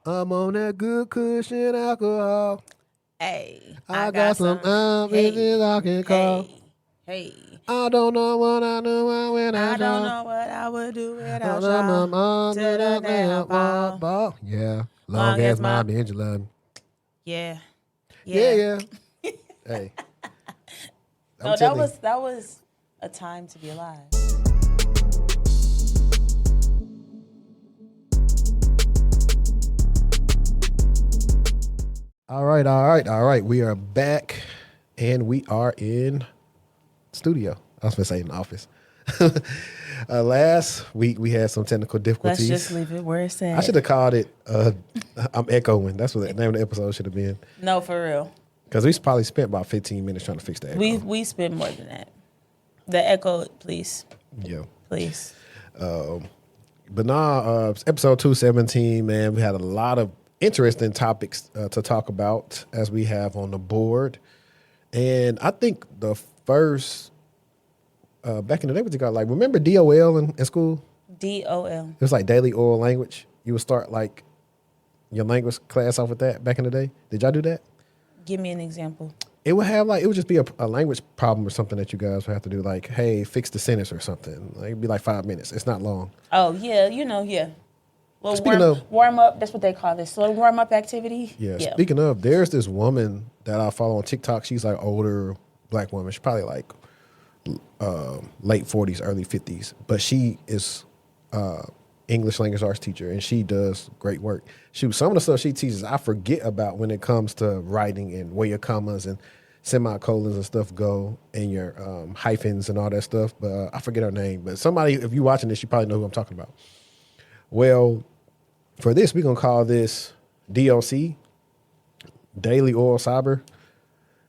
I'm on that good cushion alcohol. Hey, I got some bitches I can call. Hey. I don't know what I do when I I don't y'all. know what I would do without I'm y'all. on To to the the day I damn fall. ball. Yeah, long Long as as my my bitch love me. yeah, Yeah, yeah. yeah. Hey, I'm No, telling you. that was a time to be alive. All right, all right, all right. We are back, and we are in studio. I was gonna say in the office. Last week we had some technical difficulties. Let's just leave it where it's at. I should have called it. I'm echoing. That's what the name of the episode should have been. No, for real. Because we probably spent about 15 minutes trying to fix the echo. We spend more than that. The echo, please. Yeah. Please. But now, episode 217, man, we had a lot of interesting topics to talk about as we have on the board. And I think the first, back in the day, what you got, like, remember DOL in school? DOL. It was like daily oral language. You would start like your language class off with that back in the day. Did y'all do that? Give me an example. It would have like, it would just be a language problem or something that you guys would have to do. Like, hey, fix the sentence or something. Like, it'd be like 5 minutes. It's not long. Oh, yeah, yeah. Well, Speaking of, warm up, that's what they call this. So warm up activity. yeah, speaking of, there's this woman that I follow on TikTok. She's like older black woman. She's probably like late 40s, early 50s. But she is English language arts teacher, and she does great work. Some of the stuff she teaches, I forget about when it comes to writing and where your commas and semicolons and stuff go, and your hyphens and all that stuff. But I forget her name. But somebody, if you're watching this, you probably know who I'm talking about. Well, for this, we're going to call this DOC, Daily Oral Cyber.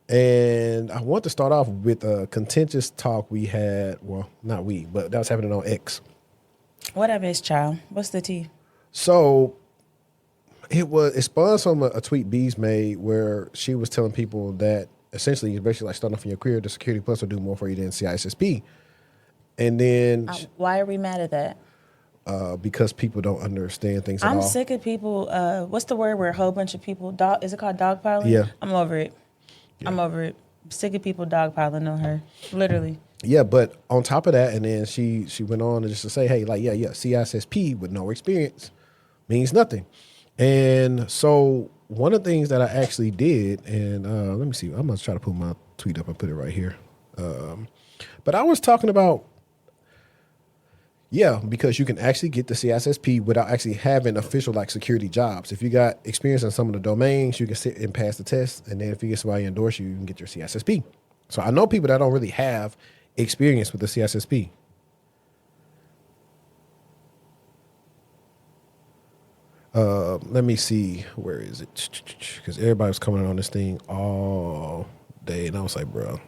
And I want to start off with a contentious talk we had. Well, not we, but that was happening on X. What I missed, child? What's the tea? So it spawned from a tweet Bees made where she was telling people that essentially it's basically like starting off in your career, the Security Plus will do more for you than CISSP. And then why are we mad at that? because people don't understand things at all. I'm sick of people. What's the word where a whole bunch of people is it called dogpiling? Yeah. I'm over it. Yeah. I'm over it. I'm sick of people dogpiling on her. Literally. Yeah, but on top of that, and then she went on to just to say, hey, like, yeah, CISSP with no experience means nothing. And so one of the things that I actually did, and let me see, I'm going to try to pull my tweet up and put it right here. But I was talking about, yeah, because you can actually get the CISSP without actually having official like security jobs. If you got experience in some of the domains, you can sit and pass the test. And then if you get somebody endorse you, you can get your CISSP. So I know people that don't really have experience with the CISSP. Let me see, where is it? Because everybody was coming on this thing all day, and I was like, bro,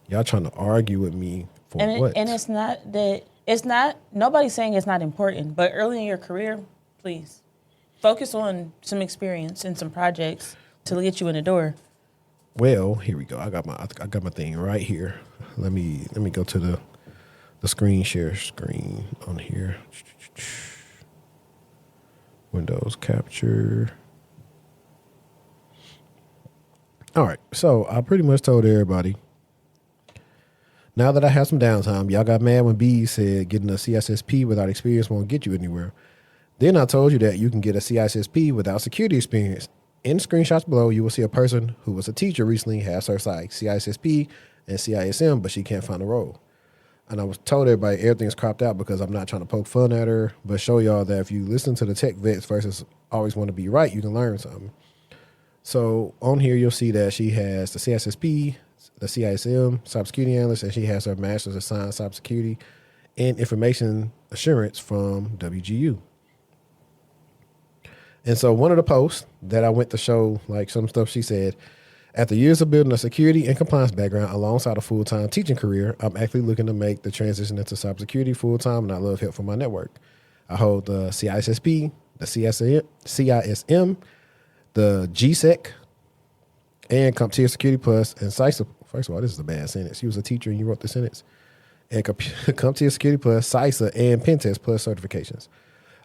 y'all trying to argue with me for what? And it's not that nobody's saying it's not important, but early in your career, please focus on some experience and some projects to get you in the door. Well, here we go. I got my thing right here. Let me go to the screen share screen on here. Windows capture. All right. So I pretty much told everybody, now that I have some downtime, y'all got mad when B said getting a CISSP without experience won't get you anywhere. Then I told you that you can get a CISSP without security experience. In screenshots below, you will see a person who was a teacher recently, has certs like CISSP and CISM, but she can't find a role. And I was told everybody everything's cropped out because I'm not trying to poke fun at her, but show y'all that if you listen to the tech vets versus always want to be right, you can learn something. So on here, you'll see that she has the CISSP, the CISM, cybersecurity analyst, and she has her master's of science, cybersecurity, and information assurance from WGU. And so one of the posts that I went to show, like some stuff she said, after years of building a security and compliance background alongside a full-time teaching career, I'm actually looking to make the transition into cybersecurity full-time, and I love help from my network. I hold the CISSP, the CISM, the GSEC, and CompTIA Security Plus, and CISA. First of all, this is a bad sentence. You was a teacher and you wrote the sentence. And CompTIA Security Plus, CISA, and Pentest Plus certifications.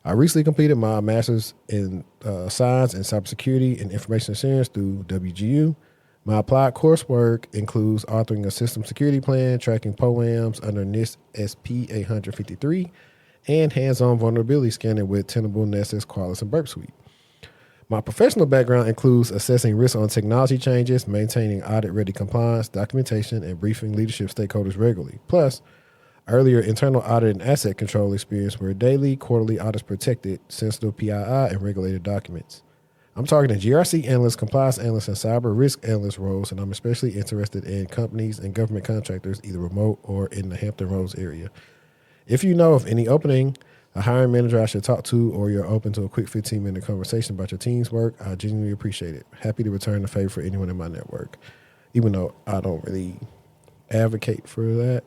I recently completed my master's in science and cybersecurity and information assurance through WGU. My applied coursework includes authoring a system security plan, tracking POAMs under NIST SP 853, and hands-on vulnerability scanning with Tenable, Nessus, Qualys, and Burp Suite. My professional background includes assessing risk on technology changes, maintaining audit-ready compliance, documentation, and briefing leadership stakeholders regularly. Plus, earlier internal audit and asset control experience where daily, quarterly audits protected sensitive PII and regulated documents. I'm targeting GRC analyst, compliance analyst, and cyber risk analyst roles, and I'm especially interested in companies and government contractors, either remote or in the Hampton Roads area. If you know of any opening, a hiring manager I should talk to, or you're open to a quick 15-minute conversation about your team's work, I genuinely appreciate it. Happy to return the favor for anyone in my network, even though I don't really advocate for that.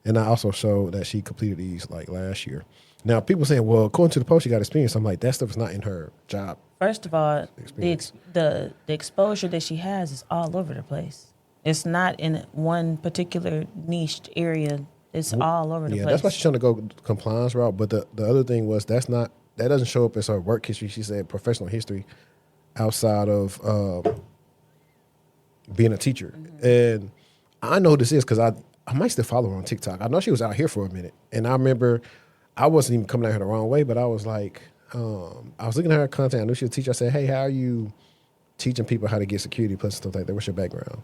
And I also showed that she completed these like last year. Now, people saying, well, according to the post, she got experience. I'm like, that stuff is not in her job. First of all, Experience. the exposure that she has is all over the place. It's not in one particular niched area. It's all over the Yeah, place. that's why she's trying to go compliance route. But the other thing was that doesn't show up as her work history. She said professional history outside of being a teacher. Mm-hmm. And I know who this is because I might still follow her on TikTok. I know she was out here for a minute. And I remember I wasn't even coming at her the wrong way, but I was like, I was looking at her content. I knew she was a teacher. I said, hey, how are you teaching people how to get security plus stuff like that? What's your background?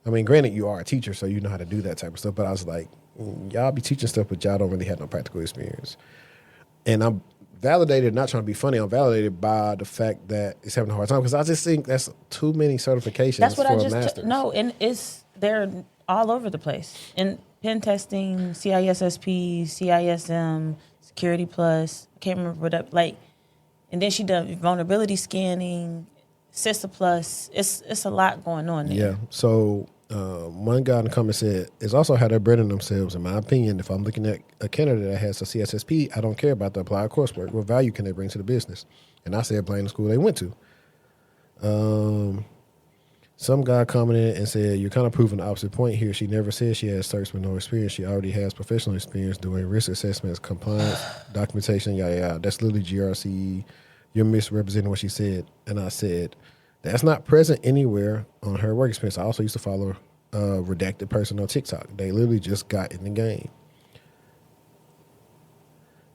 I mean, granted, you are a teacher, so you know how to do that type of stuff. But I was like, y'all be teaching stuff, but y'all don't really have no practical experience. And I'm validated, not trying to be funny, I'm validated by the fact that it's having a hard time because I just think that's too many certifications That's what for I a just master's. no, and they're all over the place. In pen testing, CISSP, CISM, Security Plus, I can't remember what up and then she done vulnerability scanning, CISA Plus. It's a lot going on there. Yeah. So one guy in the comments said, it's also how they're branding themselves. In my opinion, if I'm looking at a candidate that has a CSSP, I don't care about the applied coursework. What value can they bring to the business? And I said, blame the school they went to. Some guy commented and said, you're kind of proving the opposite point here. She never said she has certs with no experience. She already has professional experience doing risk assessments, compliance, documentation, yada, yada. That's literally GRC. You're misrepresenting what she said. And I said, that's not present anywhere on her work experience. I also used to follow a redacted person on TikTok. They literally just got in the game.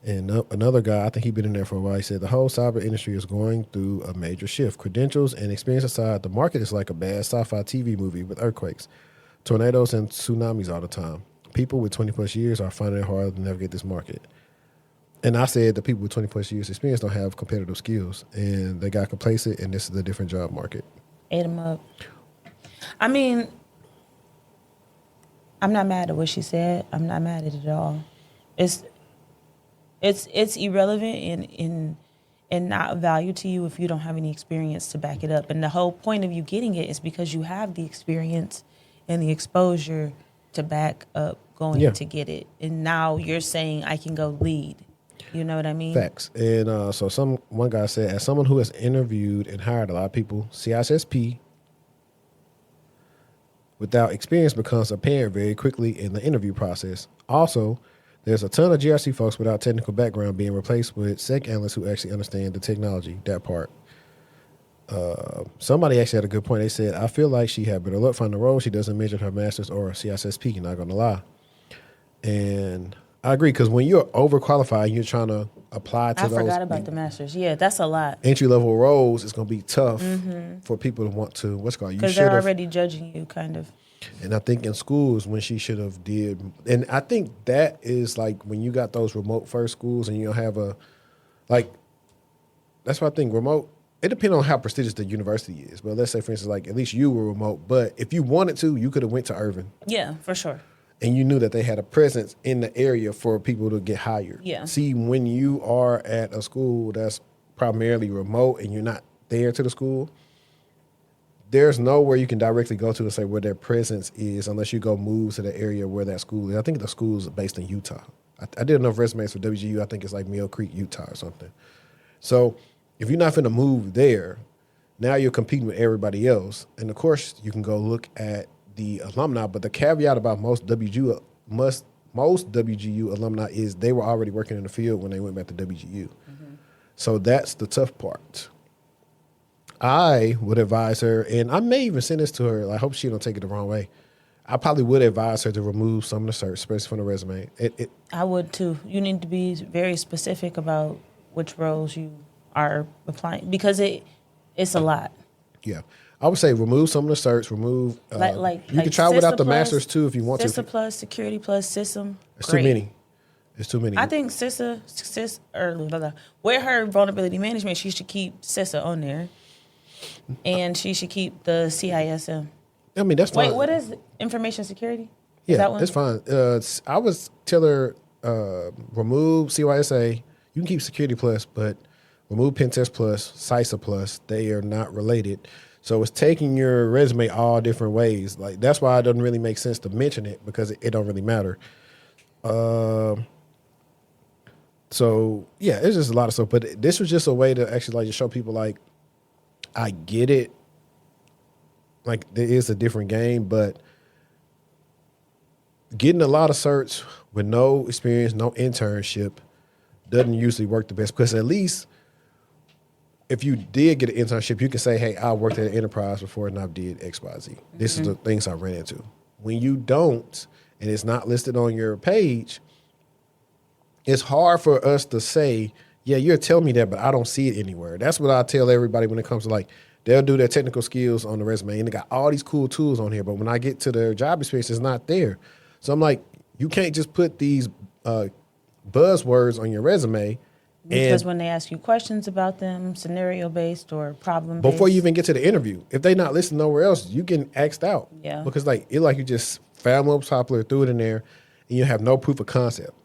And another guy, I think he'd been in there for a while, he said, the whole cyber industry is going through a major shift. Credentials and experience aside, the market is like a bad sci-fi TV movie with earthquakes, tornadoes, and tsunamis all the time. People with 20 plus years are finding it hard to navigate this market. And I said the people with 20 plus years experience don't have competitive skills, and they got complacent, and this is a different job market. Ate them up. I mean, I'm not mad at what she said. I'm not mad at it at all. It's irrelevant and not of value to you if you don't have any experience to back it up. And the whole point of you getting it is because you have the experience and the exposure to back up going to get it. And now you're saying I can go lead. You know what I mean? Facts. And so one guy said, as someone who has interviewed and hired a lot of people, CISSP without experience becomes apparent very quickly in the interview process. Also, there's a ton of GRC folks without technical background being replaced with SEC analysts who actually understand the technology, that part. Somebody actually had a good point. They said, I feel like she had better luck finding a role. She doesn't mention her master's or CISSP, not going to lie. And I agree, because when you're overqualified and you're trying to apply to those... I forgot about the master's. Yeah, that's a lot. Entry-level roles, it's going to be tough for people to want to, because they're already judging you, kind of. And I think in schools, when she should have did... And I think that is like when you got those remote-first schools and you don't have a... Like, that's why I think remote... It depends on how prestigious the university is. But let's say, for instance, like at least you were remote. But if you wanted to, you could have went to Irvin. Yeah, for sure. And you knew that they had a presence in the area for people to get hired. Yeah. See, when you are at a school that's primarily remote and you're not there to the school, there's nowhere you can directly go to say where their presence is unless you go move to the area where that school is. I think the school is based in Utah. I did enough resumes for WGU. I think it's like Mill Creek, Utah or something. So if you're not going to move there, now you're competing with everybody else. And of course, you can go look at the alumni, but the caveat about most WGU alumni is they were already working in the field when they went back to WGU. Mm-hmm. So that's the tough part. I would advise her, and I may even send this to her. I hope she don't take it the wrong way. I probably would advise her to remove some of the certs, especially from the resume. I would too. You need to be very specific about which roles you are applying because it's a lot. Yeah. I would say remove some of the certs, remove. You can try without the masters too if you want CISSP to. plus, security plus, system. It's great. too many. It's too many. I think with her vulnerability management, she should keep CISSA on there. And she should keep the CISM. I mean, that's fine. Wait, what is information security? Yeah, that one? that's fine. I would tell her remove CYSA. You can keep Security Plus, but remove Pentest Plus, CISA Plus. They are not related. So it's taking your resume all different ways. Like that's why it doesn't really make sense to mention it because it don't really matter. So yeah, it's just a lot of stuff. But this was just a way to actually like just show people like I get it. Like there is a different game, but getting a lot of certs with no experience, no internship doesn't usually work the best because at least if you did get an internship, you can say, hey, I worked at an enterprise before and I did X, Y, Z. This is the things I ran into. When you don't and it's not listed on your page, it's hard for us to say, yeah, you're telling me that, but I don't see it anywhere. That's what I tell everybody when it comes to like, they'll do their technical skills on the resume and they got all these cool tools on here. But when I get to their job experience, it's not there. So I'm like, you can't just put these buzzwords on your resume. Because when they ask you questions about them, scenario-based or problem-based. Before you even get to the interview, if they not listening nowhere else, you get axed out. Yeah. Because you just found what's popular, threw it in there, and you have no proof of concept.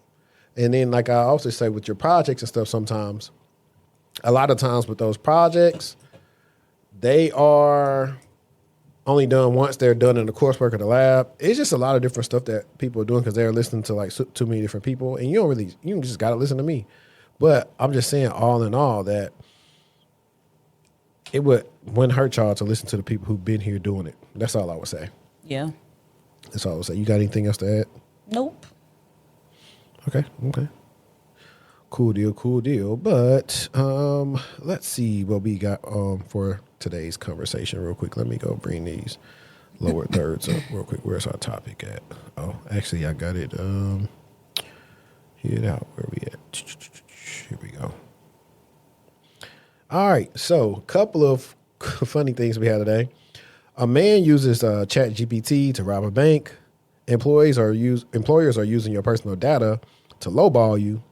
And then like I also say with your projects and stuff sometimes, a lot of times with those projects, they are only done once. They're done in the coursework or the lab. It's just a lot of different stuff that people are doing because they're listening to like too many different people. And you just got to listen to me. But I'm just saying all in all that it wouldn't hurt y'all to listen to the people who've been here doing it. That's all I would say. Yeah. That's all I would say. You got anything else to add? Nope. Okay. Cool deal. But let's see what we got for today's conversation real quick. Let me go bring these lower thirds up real quick. Where's our topic at? Oh, actually, I got it. Hit out. Where we at? Here we go. All right. So, a couple of funny things we had today. A man uses ChatGPT to rob a bank. Employers are using your personal data to lowball you.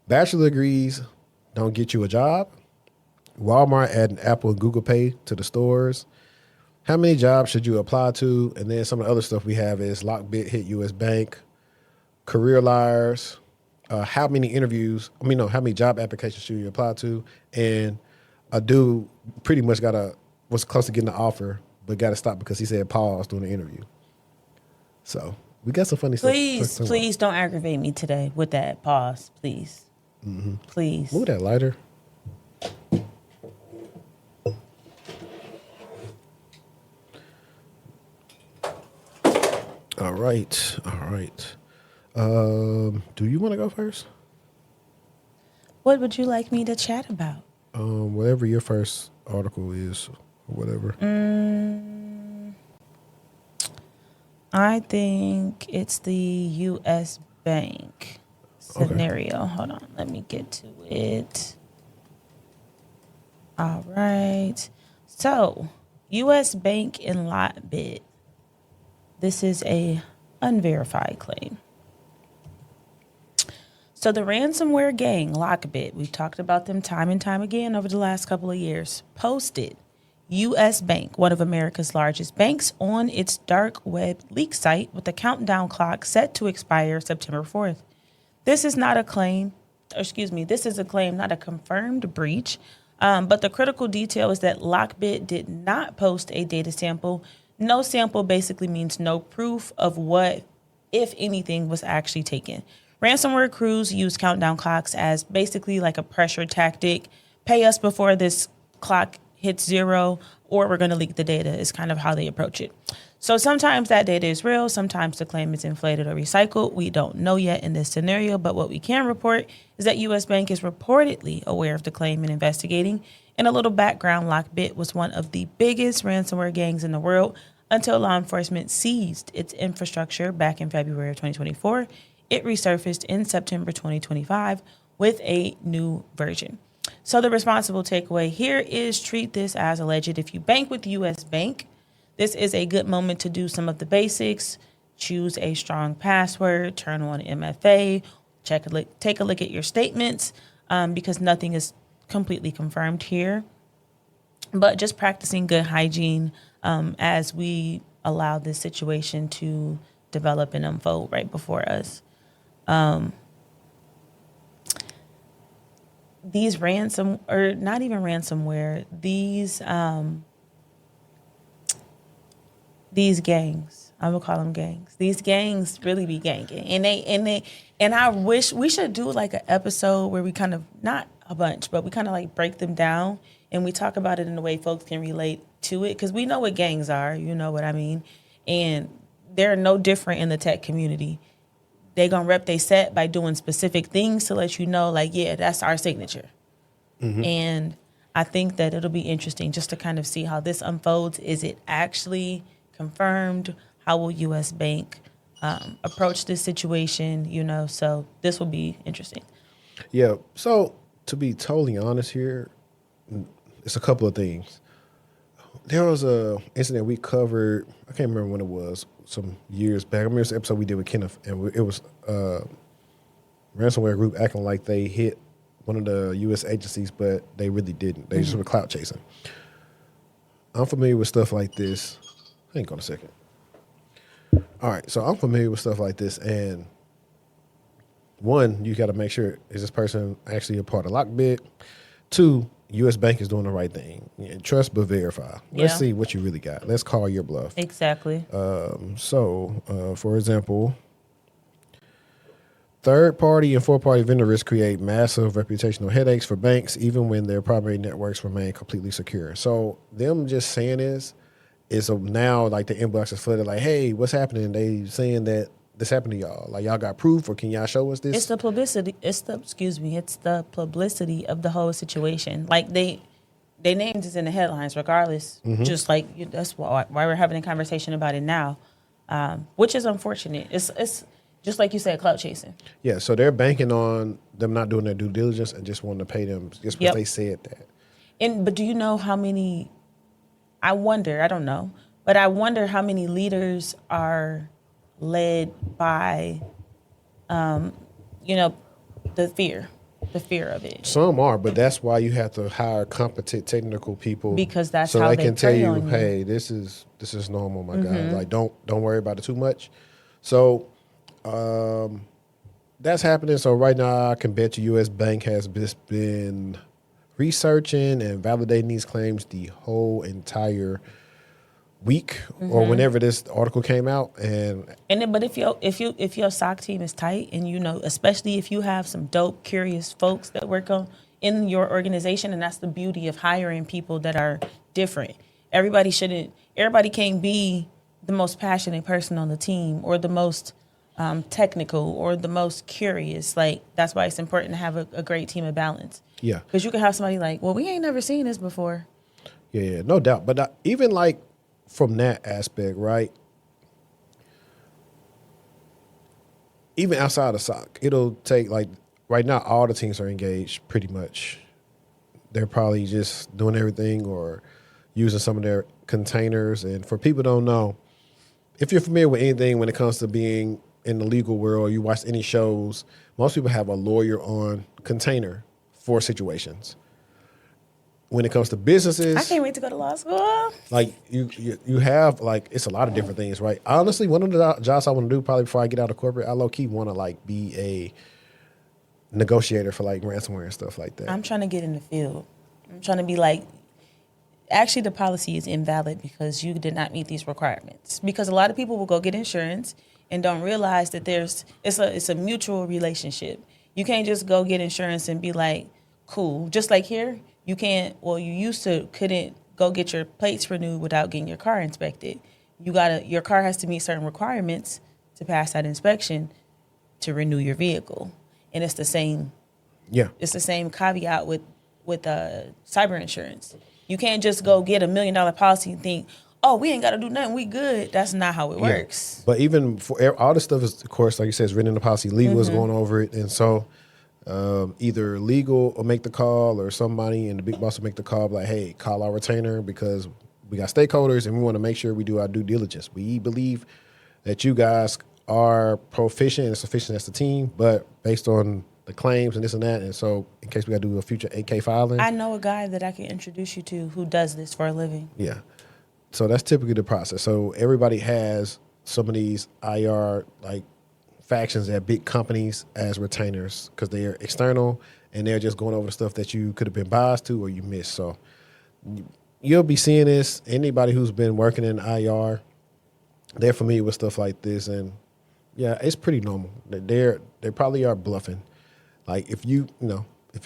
Bachelor degrees don't get you a job. Walmart adding Apple and Google Pay to the stores. How many jobs should you apply to? And then some of the other stuff we have is LockBit hit U.S. Bank, Career Liars, how many job applications should you apply to? And a dude pretty much was close to getting an offer, but got to stop because he said pause during the interview. So we got some funny stuff. Please don't aggravate me today with that pause, please. Mm-hmm. Please. Move that lighter. All right. Do you want to go first? What would you like me to chat about? Whatever your first article is, or whatever. I think it's the U.S. Bank scenario. Okay. Hold on. Let me get to it. All right. So, U.S. Bank and LockBit. This is a unverified claim. So the ransomware gang, LockBit, we've talked about them time and time again over the last couple of years, posted U.S. Bank, one of America's largest banks, on its dark web leak site with a countdown clock set to expire September 4th. This is not a claim, this is a claim, not a confirmed breach. But the critical detail is that LockBit did not post a data sample. No sample basically means no proof of what, if anything, was actually taken. Ransomware crews use countdown clocks as basically like a pressure tactic. Pay us before this clock hits 0 or we're going to leak the data is kind of how they approach it. So sometimes that data is real. Sometimes the claim is inflated or recycled. We don't know yet in this scenario, but what we can report is that U.S. Bank is reportedly aware of the claim and investigating. And a little background, LockBit was one of the biggest ransomware gangs in the world until law enforcement seized its infrastructure back in February of 2024. It resurfaced in September 2025 with a new version. So the responsible takeaway here is treat this as alleged. If you bank with U.S. Bank, this is a good moment to do some of the basics. Choose a strong password, turn on MFA, take a look at your statements because nothing is completely confirmed here. But just practicing good hygiene as we allow this situation to develop and unfold right before us. These ransom, or not even ransomware, these gangs, I will call them gangs. These gangs really be ganging, and I wish we should do like an episode where we kind of, not a bunch, but we kind of like break them down and we talk about it in a way folks can relate to it, because we know what gangs are, you know what I mean, and they're no different in the tech community. They gonna rep they set by doing specific things to let you know, like, yeah, that's our signature. And I think that it'll be interesting just to kind of see how this unfolds. Is it actually confirmed? How will U.S. Bank approach this situation? You know, so this will be interesting. Yeah. So to be totally honest here, it's a couple of things. There was a incident we covered. I can't remember when it was. Some years back. I remember this episode we did with Kenneth, and it was ransomware group acting like they hit one of the U.S. agencies, but they really didn't. They just were clout chasing. I'm familiar with stuff like this. Hang on a second. All right, so I'm familiar with stuff like this, and one, you got to make sure, is this person actually a part of LockBit? Two, U.S. Bank is doing the right thing. Trust but verify. Let's see what you really got. Let's call your bluff. Exactly. For example, third-party and fourth-party vendor risks create massive reputational headaches for banks, even when their primary networks remain completely secure. So them just saying this is now like the inbox is flooded. Like, hey, what's happening? They saying that this happened to y'all. Like, y'all got proof, or can y'all show us this? It's the publicity. It's the publicity of the whole situation. Like they named it in the headlines, regardless. Just like that's why we're having a conversation about it now, which is unfortunate. It's just like you said, clout chasing. Yeah, so they're banking on them not doing their due diligence and just wanting to pay them just because they said that. But do you know how many? I wonder. I don't know, but I wonder how many leaders are led by, the fear of it. Some are, but that's why you have to hire competent technical people, because that's so how they they can tell prey you, on you. hey, this is normal, my guy. Like, don't worry about it too much. So that's happening. So right now, I can bet you U.S. Bank has just been researching and validating these claims the whole entire week or whenever this article came out. But if your SOC team is tight, and especially if you have some dope, curious folks that work in your organization, and that's the beauty of hiring people that are different. Everybody can't be the most passionate person on the team, or the most technical, or the most curious. Like, that's why it's important to have a great team of balance. Yeah, because you can have somebody like, well, we ain't never seen this before. Yeah, no doubt. But even like from that aspect, right? Even outside of SOC, it'll take, like, right now, all the teams are engaged pretty much. They're probably just doing everything or using some of their containers. And for people who don't know, if you're familiar with anything when it comes to being in the legal world, you watch any shows, most people have a lawyer on container for situations. When it comes to businesses, I can't wait to go to law school. like you have, like, it's a lot of different things, right? Honestly, one of the jobs I want to do probably before I get out of corporate, I low key want to like be a negotiator for like ransomware and stuff like that. I'm trying to get in the field. I'm trying to be like, actually the policy is invalid because you did not meet these requirements. Because a lot of people will go get insurance and don't realize that it's a mutual relationship. You can't just go get insurance and be like, cool. Just like here, you couldn't go get your plates renewed without getting your car inspected. your car has to meet certain requirements to pass that inspection to renew your vehicle. And it's the same. Yeah. It's the same caveat with cyber insurance. You can't just go get $1 million policy and think, oh, we ain't got to do nothing, we good. That's not how it works. But even for all this stuff is, of course, like you said, it's written in the policy. Legal is going over it. And so either legal will make the call or somebody in the big boss will make the call like, hey, call our retainer because we got stakeholders and we want to make sure we do our due diligence. We believe that you guys are proficient and sufficient as a team, but based on the claims and this and that, and so in case we got to do a future AK filing. I know a guy that I can introduce you to who does this for a living. Yeah. So that's typically the process. So everybody has some of these IR like factions at big companies as retainers because they're external and they're just going over the stuff that you could have been biased to or you missed. So you'll be seeing this. Anybody who's been working in IR, they're familiar with stuff like this, and yeah, it's pretty normal. They probably are bluffing. Like if you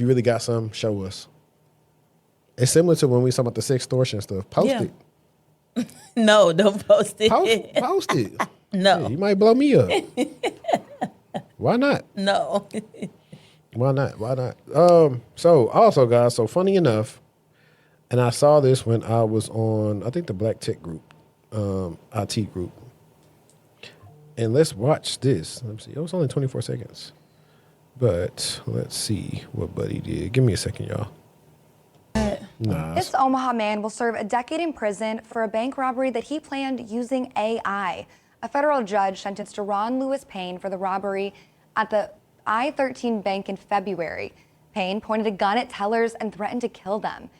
really got some, show us. It's similar to when we talk about the sextortion stuff. Post it. No, don't post it. Post it. No. Yeah, you might blow me up. Why not? No. Why not? So also, guys, so funny enough, and I saw this when I was on, I think the Black Tech group, IT group. And let's watch this. Let me see. It was only 24 seconds. But let's see what Buddy did. Give me a second, y'all. Nah. This Omaha man will serve a decade in prison for a bank robbery that he planned using AI. A federal judge sentenced Ron Lewis Payne for the robbery at the I-13 bank in February. Payne pointed a gun at tellers and threatened to kill them.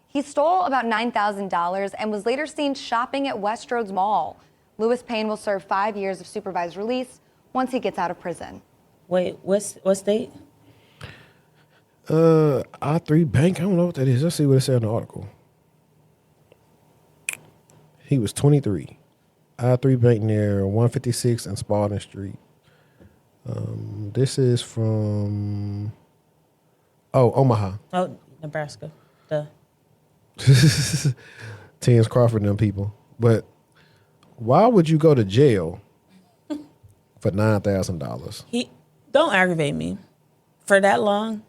He stole about $9,000 and was later seen shopping at Westroads Mall. Lewis Payne will serve 5 years of supervised release once he gets out of prison. Wait, what state? I3 Bank. I don't know what that is. Let's see what it said in the article. He was 23. I3 Bank near 156 and Spalding Street. This is from Omaha. Oh, Nebraska. Duh. Terrence Crawford and them people. But why would you go to jail for $9,000? Don't aggravate me. For that long?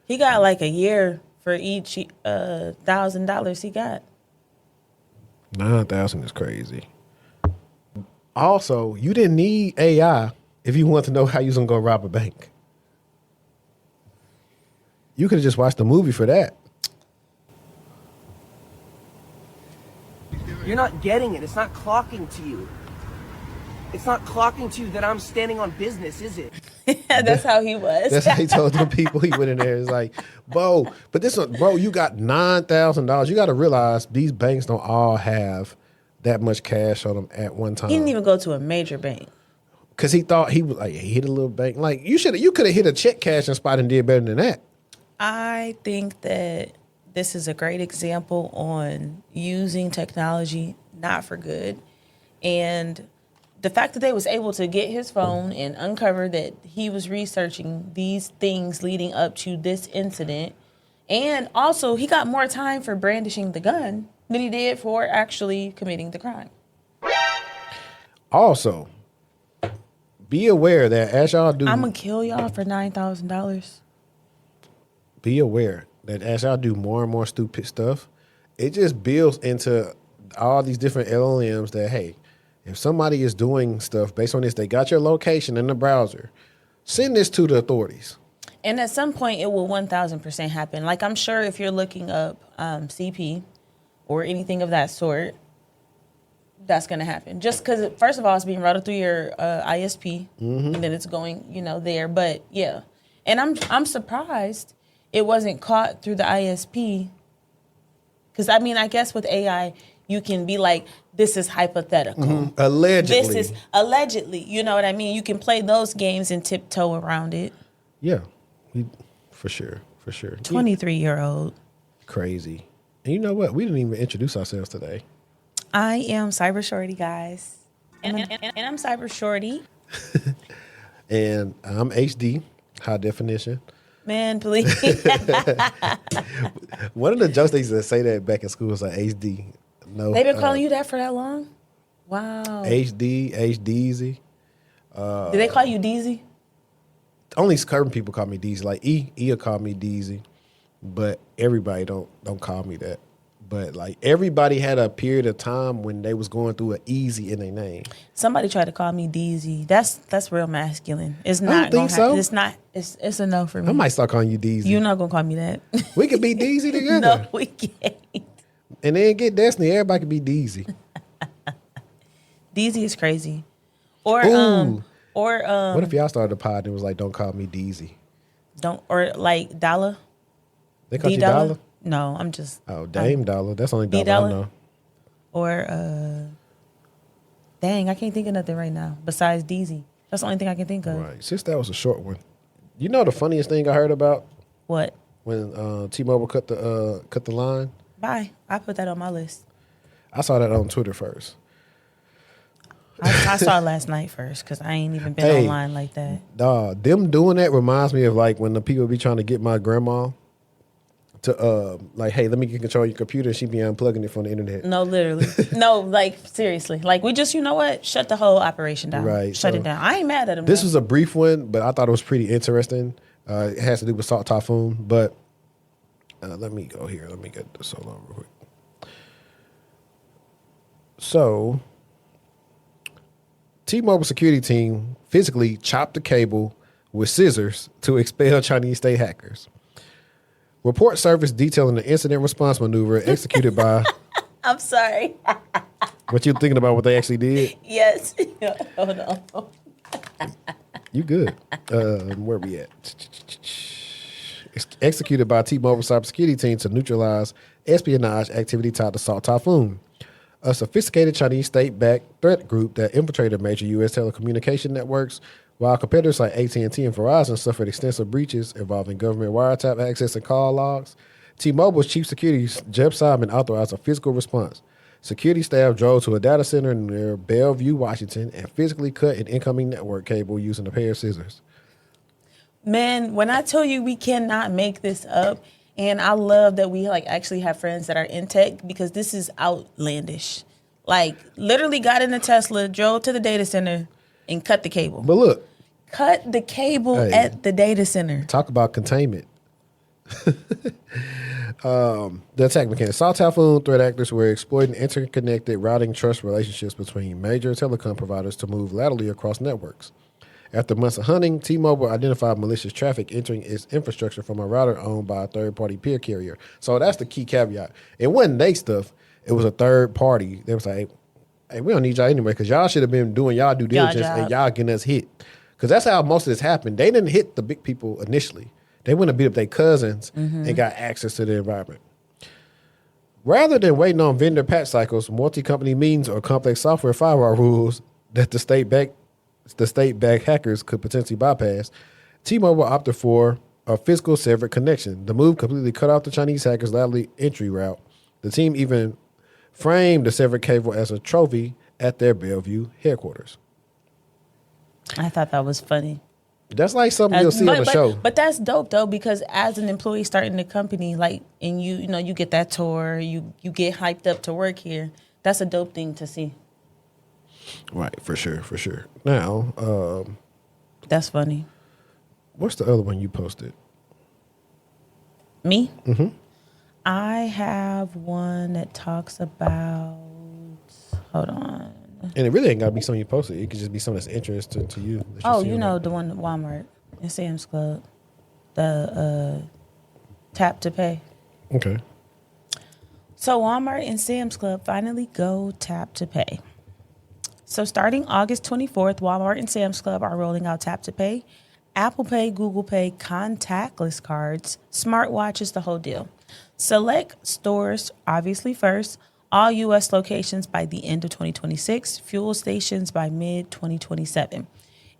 He got like a year for each $1,000 he got. 9,000 is crazy. Also, you didn't need AI if you want to know how you was gonna go rob a bank. You could have just watched the movie for that. You're not getting it. It's not clocking to you. It's not clocking to you that I'm standing on business, is it? That's how he was. That's how he told the people he went in there. It's like, bro, but this one, bro, you got $9,000. You got to realize these banks don't all have that much cash on them at one time. He didn't even go to a major bank. Because he thought he was like, he hit a little bank. Like, you could have hit a check cashing spot and did better than that. I think that this is a great example on using technology not for good. And the fact that they was able to get his phone and uncover that he was researching these things leading up to this incident. And also he got more time for brandishing the gun than he did for actually committing the crime. Also, be aware that as y'all do... I'm going to kill y'all for $9,000. Be aware that as y'all do more and more stupid stuff, it just builds into all these different LLMs that, hey, if somebody is doing stuff based on this, they got your location in the browser, send this to the authorities. And at some point, it will 1,000% happen. Like, I'm sure if you're looking up CP or anything of that sort, that's going to happen. Just because, first of all, it's being routed through your ISP, and then it's going, there. But, yeah. And I'm surprised it wasn't caught through the ISP. Because, I guess with AI, you can be like, this is hypothetical. Allegedly. This is allegedly. You know what I mean? You can play those games and tiptoe around it. Yeah, for sure. 23-year-old. Crazy. And you know what? We didn't even introduce ourselves today. I am CyberShortieee, guys. And I'm CyberShortieee. And I'm HD, high definition. Man, please. One of the jokes they used to say that back in school was like HD. No, They've been calling you that for that long? Wow. HD, HDeasy. Did they call you Deezy? Only certain people call me Deezy. Like E will call me Deezy, but everybody don't call me that. But like everybody had a period of time when they was going through an easy in their name. Somebody tried to call me Deezy. That's real masculine. It's I not. don't think so. It's not. It's a no for me. I might start calling you Deezy. You're not gonna call me that. We could be Deezy together. No, we can't. And then get Destiny. Everybody could be Deezy. Deezy is crazy. Or Ooh. or What if y'all started a pod and it was like, don't call me Deezy? don't or like Dollar. They call D you Dollar? No, I'm just. Oh, Dame Dollar. That's the only D Dollar I Dollar? know. Or dang, I can't think of nothing right now besides Deezy. That's the only thing I can think of. Right. Since that was a short one. You know the funniest thing I heard about? What? When T-Mobile cut the line? Bye. I put that on my list. I saw that on Twitter first. I saw it last night first because I ain't even been Hey. online like that. Them doing that reminds me of like when the people be trying to get my grandma to like, hey, let me get control of your computer, and she be unplugging it from the internet. No, literally. No, like seriously. Like we just, you know what? Shut the whole operation down. Right, Shut so it down. I ain't mad at him. This though. was a brief one, but I thought it was pretty interesting. It has to do with Salt Typhoon, but let me go here. Let me get this hold on real quick. So, T-Mobile security team physically chopped the cable with scissors to expel Chinese state hackers. Report surfaced detailing the incident response maneuver executed by. I'm sorry. What you thinking about? What they actually did? Yes. Hold on. You good? Where we at? It's executed by T-Mobile cybersecurity team to neutralize espionage activity tied to Salt Typhoon, a sophisticated Chinese state-backed threat group that infiltrated major U.S. telecommunication networks, while competitors like AT&T and Verizon suffered extensive breaches involving government wiretap access and call logs. T-Mobile's chief security, Jeb Simon, authorized a physical response. Security staff drove to a data center near Bellevue, Washington, and physically cut an incoming network cable using a pair of scissors. Man, when I tell you we cannot make this up, and I love that we like actually have friends that are in tech because this is outlandish. Like literally got in a Tesla, drove to the data center, and cut the cable. But look, Cut the cable Hey. at the data center. talk about containment. The attack mechanics. Salt Typhoon threat actors were exploiting interconnected routing trust relationships between major telecom providers to move laterally across networks. After months of hunting, T-Mobile identified malicious traffic entering its infrastructure from a router owned by a third-party peer carrier. So that's the key caveat. It wasn't they stuff. It was a third party. They was like, hey, we don't need y'all anyway because y'all should have been doing y'all due diligence job. and y'all getting us hit. Because that's how most of this happened. They didn't hit the big people initially. They went and beat up their cousins and got access to the environment. Rather than waiting on vendor patch cycles, multi-company meetings, or complex software firewall rules that the state-backed hackers could potentially bypass, T-Mobile opted for a physical severed connection. The move completely cut off the Chinese hackers' lateral entry route. The team even framed the severed cable as a trophy at their Bellevue headquarters. I thought that was funny. That's like something you'll see on the show. But that's dope though, because as an employee starting the company, like, and you know, you get that tour, you get hyped up to work here. That's a dope thing to see. Right, for sure. Now, That's funny. what's the other one you posted? Me? Mm-hmm. I have one that talks about. Hold on. And it really ain't got to be something you posted. It could just be something that's interesting to you. that Oh, see you on know there. the one at Walmart and Sam's Club, the tap to pay. Okay. So Walmart and Sam's Club finally go tap to pay. So starting August 24th, Walmart and Sam's Club are rolling out tap to pay, Apple Pay, Google Pay, contactless cards, smartwatches, the whole deal. Select stores, obviously first, all U.S. locations by the end of 2026, fuel stations by mid-2027.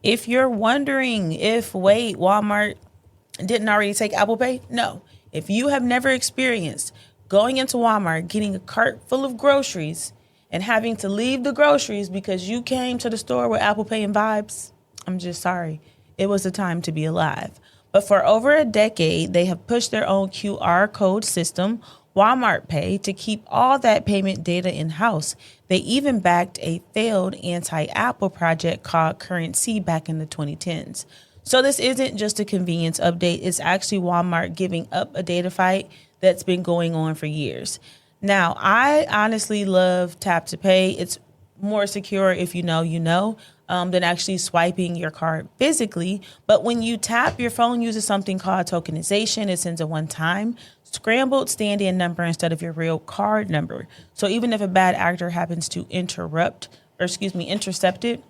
If you're wondering Walmart didn't already take Apple Pay? No. If you have never experienced going into Walmart, getting a cart full of groceries, and having to leave the groceries because you came to the store with Apple Pay and vibes, I'm just sorry. It was a time to be alive. But for over a decade, they have pushed their own QR code system. Walmart Pay to keep all that payment data in-house. They even backed a failed anti-Apple project called Currency back in the 2010s. So this isn't just a convenience update. It's actually Walmart giving up a data fight that's been going on for years. Now, I honestly love Tap to Pay. It's more secure if you know, than actually swiping your card physically. But when you tap, your phone uses something called tokenization. It sends a one-time scrambled stand-in number instead of your real card number. So even if a bad actor happens to intercept it,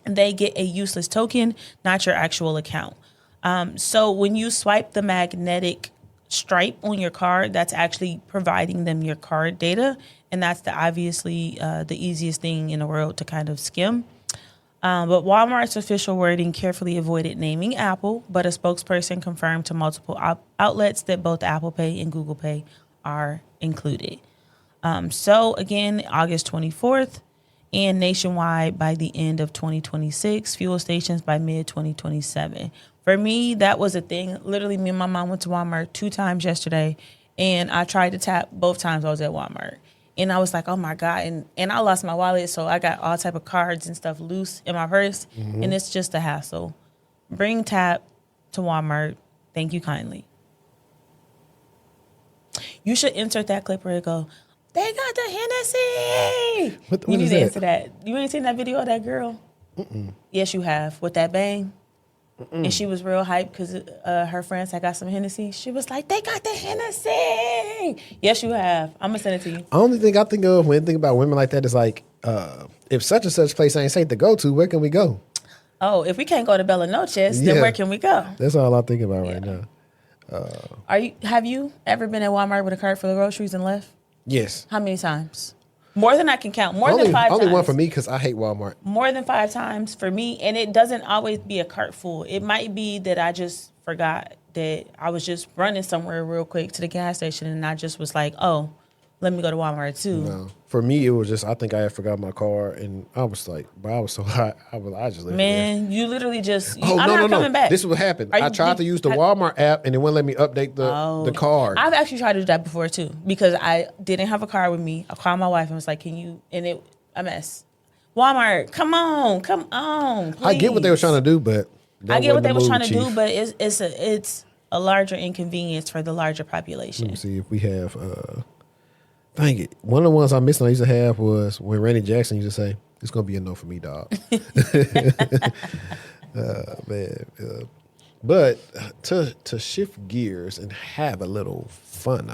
they get a useless token, not your actual account. So when you swipe the magnetic stripe on your card, that's actually providing them your card data. And that's obviously the easiest thing in the world to kind of skim. But Walmart's official wording carefully avoided naming Apple, but a spokesperson confirmed to multiple outlets that both Apple Pay and Google Pay are included. So again, August 24th and nationwide by the end of 2026, fuel stations by mid-2027. For me, that was a thing. Literally, me and my mom went to Walmart 2 times yesterday, and I tried to tap both times I was at Walmart. And I was like, oh, my God. And I lost my wallet, so I got all type of cards and stuff loose in my purse, and it's just a hassle. Bring Tap to Walmart. Thank you kindly. You should insert that clip where it go, they got the Hennessy. What you need is to that? answer that. You ain't seen that video of that girl? Yes, you have. With that bang. And she was real hyped because her friends had got some Hennessy. She was like, they got the Hennessy. Yes, you have. I'm going to send it to you. Only thing I think of when I think about women like that is like, if such and such place ain't safe to go to, where can we go? Oh, if we can't go to Bella Noches, then where can we go? That's all I'm thinking about right now. Have you ever been at Walmart with a cart full of groceries and left? Yes. How many times? More than I can count. More than 5 times. Only one for me because I hate Walmart. More than 5 times for me. And it doesn't always be a cart full. It might be that I just forgot that I was just running somewhere real quick to the gas station and I just was like, oh, let me go to Walmart too. No. For me, it was just, I think I had forgot my car and I was like, but I was so hot. I just left it there. Man, you literally just, Oh, I'm not coming back. This is what happened. I tried to use the Walmart app and it wouldn't let me update the card. I've actually tried to do that before too because I didn't have a car with me. I called my wife and was like, can you, and it, a mess. Walmart, come on, please. I get what they were trying to do, but I get what they were trying to do, but it's a larger inconvenience for the larger population. Let me see if we have, dang it. One of the ones I'm missing I used to have was when Randy Jackson used to say, it's going to be a no for me, dog. Man. But to shift gears and have a little fun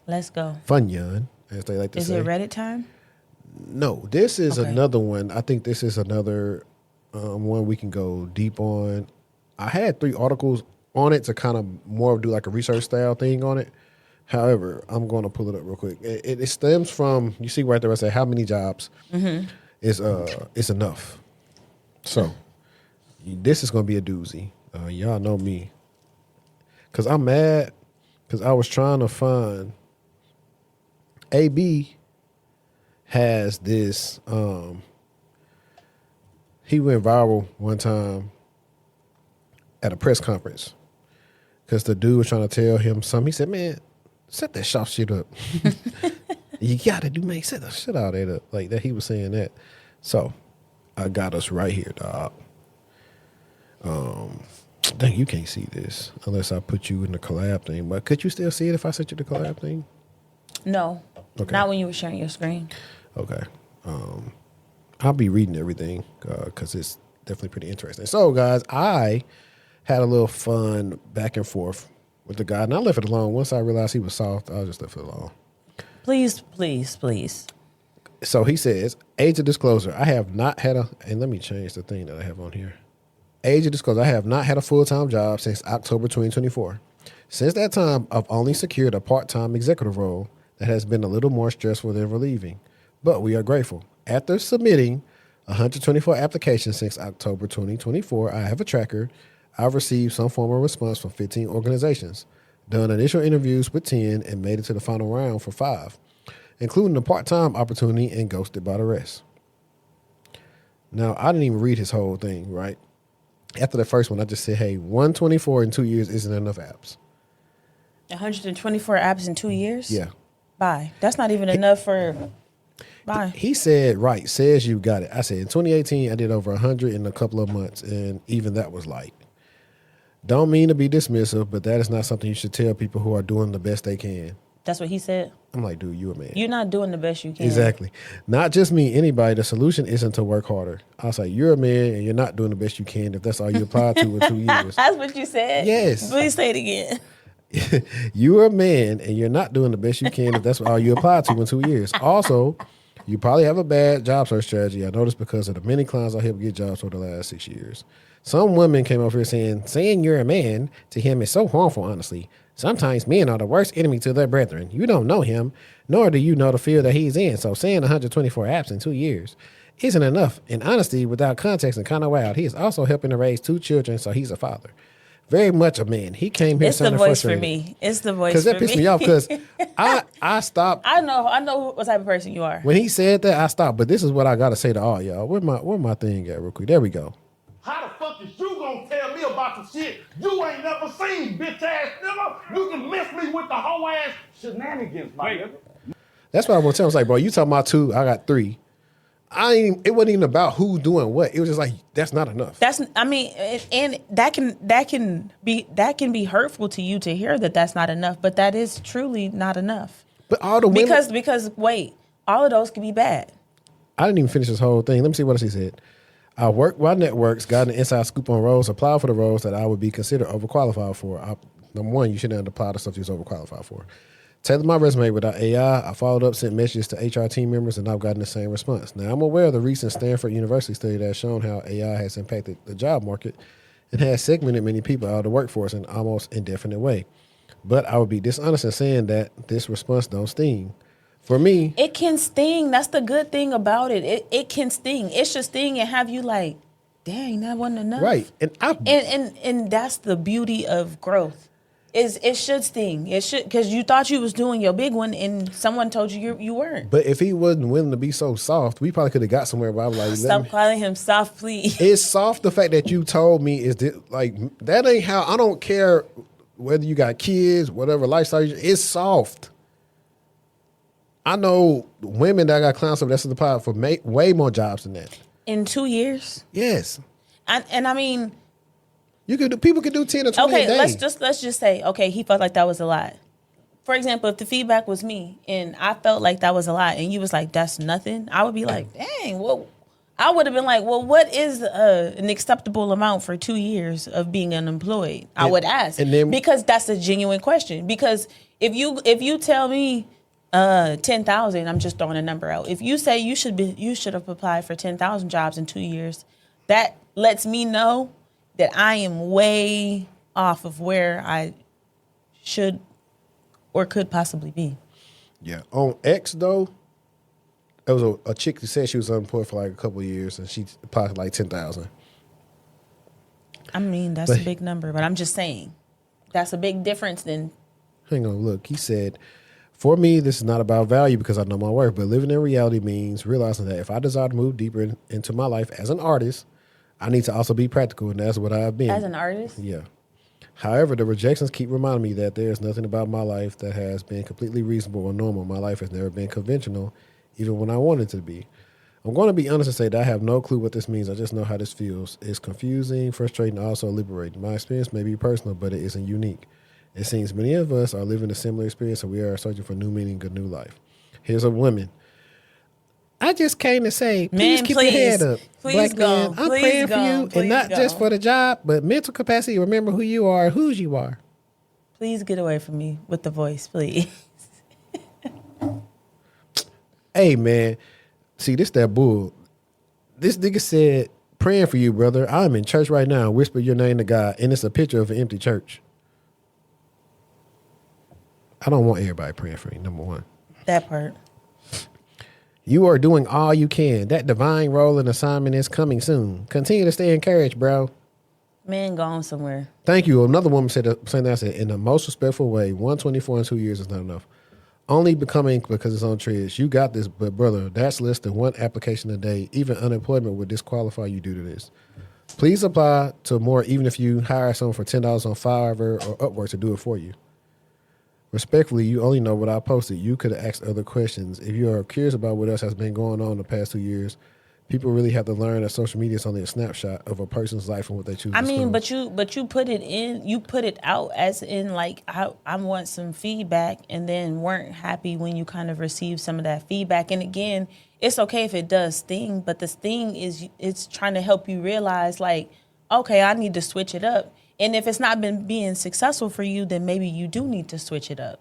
Let's go. Fun yarn, as they like to say. Is it Reddit time? No, this is another one. I think this is another one we can go deep on. I had 3 articles on it to kind of more do like a research style thing on it. However, I'm going to pull it up real quick. It stems from, you see right there, I say how many jobs is enough. So this is going to be a doozy. Y'all know me. Because I'm mad because I was trying to find AB has this, he went viral one time at a press conference because the dude was trying to tell him something. He said, man, set that shop shit up. You got to do, man, set that shit out there up. Like that, he was saying that. So I got us right here, dog. Dang, you can't see this unless I put you in the collab thing. But could you still see it if I sent you the collab thing? No. Okay. Not when you were sharing your screen. Okay. I'll be reading everything because it's definitely pretty interesting. So, guys, I had a little fun back and forth with the guy, and I left it alone. Once I realized he was soft, I just left it alone. Please, please, please. So he says, age of disclosure, I have not had and let me change the thing that I have on here. Age of disclosure, I have not had a full-time job since October 2024. Since that time, I've only secured a part-time executive role that has been a little more stressful than relieving, but we are grateful. After submitting 124 applications since October 2024, I have a tracker. I've received some form of response from 15 organizations, done initial interviews with 10, and made it to the final round for 5, including a part-time opportunity and ghosted by the rest. Now, I didn't even read his whole thing, right? After the first one, I just said, hey, 124 in 2 years isn't enough apps. 124 apps in 2 years? Yeah. Bye. That's not even enough for. Bye. He said, right, says you got it. I said, in 2018, I did over 100 in a couple of months, and even that was light. Don't mean to be dismissive, but that is not something you should tell people who are doing the best they can. That's what he said. I'm like, dude, you a man. You're not doing the best you can. Exactly. Not just me, anybody. The solution isn't to work harder. I was like, you're a man, and you're not doing the best you can if that's all you apply to in 2 years. That's what you said? Yes. Please say it again. You're a man, and you're not doing the best you can if that's all you apply to in 2 years. Also, you probably have a bad job search strategy. I noticed because of the many clients I helped get jobs over the last 6 years. Some women came over here saying you're a man to him is so harmful, honestly. Sometimes men are the worst enemy to their brethren. You don't know him, nor do you know the field that he's in. So saying 124 apps in 2 years isn't enough. In honesty, without context and kind of wild, he is also helping to raise 2 children, so he's a father. Very much a man. He came here It's the sounding voice frustrated. for me. It's the voice Because for that pissed me. me off because I stopped. I know what type of person you are. When he said that, I stopped. But this is what I got to say to all y'all. Where my thing at real quick? There we go. How the fuck is you gonna tell me about some shit you ain't never seen, bitch ass nigga? You can miss me with the whole ass shenanigans, my nigga. That's what I want to tell him. I was like, bro, you talking about 2, I got 3. It wasn't even about who's doing what. It was just like, that's not enough. And that can be hurtful to you to hear that that's not enough, but that is truly not enough. But all the women, because wait, all of those can be bad. I didn't even finish this whole thing. Let me see what else he said. I worked my networks, got an inside scoop on roles, applied for the roles that I would be considered overqualified for. Number one, you shouldn't apply to stuff you was overqualified for. Tailored my resume without AI. I followed up, sent messages to HR team members, and I've gotten the same response. Now, I'm aware of the recent Stanford University study that has shown how AI has impacted the job market and has segmented many people out of the workforce in almost indefinite way. But I would be dishonest in saying that this response don't sting. For me, It can sting. That's the good thing about it. It can sting. It should sting and have you like, dang, that wasn't enough. right? And that's the beauty of growth. It should sting. It should, because you thought you was doing your big one and someone told you you weren't. But if he wasn't willing to be so soft, we probably could have got somewhere. But I was like, Stop calling him soft, please. It's soft. The fact that you told me is like that ain't how. I don't care whether you got kids, whatever lifestyle. It's soft. I know women that got clients that's in the pot for way more jobs than that. In 2 years, Yes, and I mean, people could do 10 or 20 a okay, day. let's just say, okay, he felt like that was a lot. For example, if the feedback was me and I felt like that was a lot, and you was like, that's nothing, I would be like, dang, well, I would have been like, well, what is an acceptable amount for 2 years of being unemployed? I would ask, and then, because that's a genuine question. Because if you tell me 10,000, I'm just throwing a number out. If you say you should have applied for 10,000 jobs in 2 years, that lets me know that I am way off of where I should or could possibly be. yeah. On X though, there was a chick who said she was unemployed for like a couple of years, and she applied like 10,000. I mean, that's a big number, but I'm just saying that's a big difference than. Hang on, look. He said, for me, this is not about value because I know my worth, but living in reality means realizing that if I desire to move deeper into my life as an artist, I need to also be practical, and that's what I've been. As an artist? Yeah. However, the rejections keep reminding me that there's nothing about my life that has been completely reasonable or normal. My life has never been conventional, even when I wanted to be. I'm going to be honest and say that I have no clue what this means. I just know how this feels. It's confusing, frustrating, and also liberating. My experience may be personal, but it isn't unique. It seems many of us are living a similar experience, and we are searching for new meaning, a new life. Here's a woman. I just came to say, please keep your head up. Please Black go. man, I'm Please praying go. for you, Please and not go. just for the job, but mental capacity. Remember who you are, whose you are. Please get away from me with the voice, please. Hey, man. See, this that bull. This nigga said, praying for you, brother. I'm in church right now. Whisper your name to God. And it's a picture of an empty church. I don't want everybody praying for me, number one. That part. You are doing all you can. That divine role and assignment is coming soon. Continue to stay encouraged, bro. Man gone somewhere. Thank you. Another woman said the same thing I said. In the most respectful way, 124 in 2 years is not enough. Only becoming because it's on trees. You got this, but brother, that's less than one application a day. Even unemployment would disqualify you due to this. Please apply to more, even if you hire someone for $10 on Fiverr or Upwork to do it for you. Respectfully, you only know what I posted. You could have asked other questions. If you are curious about what else has been going on the past 2 years, people really have to learn that social media is only a snapshot of a person's life and what they choose I to mean, disclose. but you put it in, you put it out as in like I want some feedback, and then weren't happy when you kind of received some of that feedback. And again, it's okay if it does sting, but the sting is it's trying to help you realize like, okay, I need to switch it up. And if it's not been being successful for you, then maybe you do need to switch it up.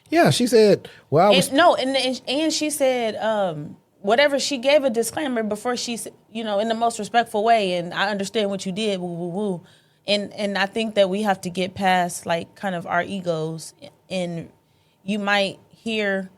Yeah, she said, well, I was. And, no, and she said, whatever, she gave a disclaimer before she, in the most respectful way. And I understand what you did, woo, woo, woo. And I think that we have to get past like kind of our egos, and you might hear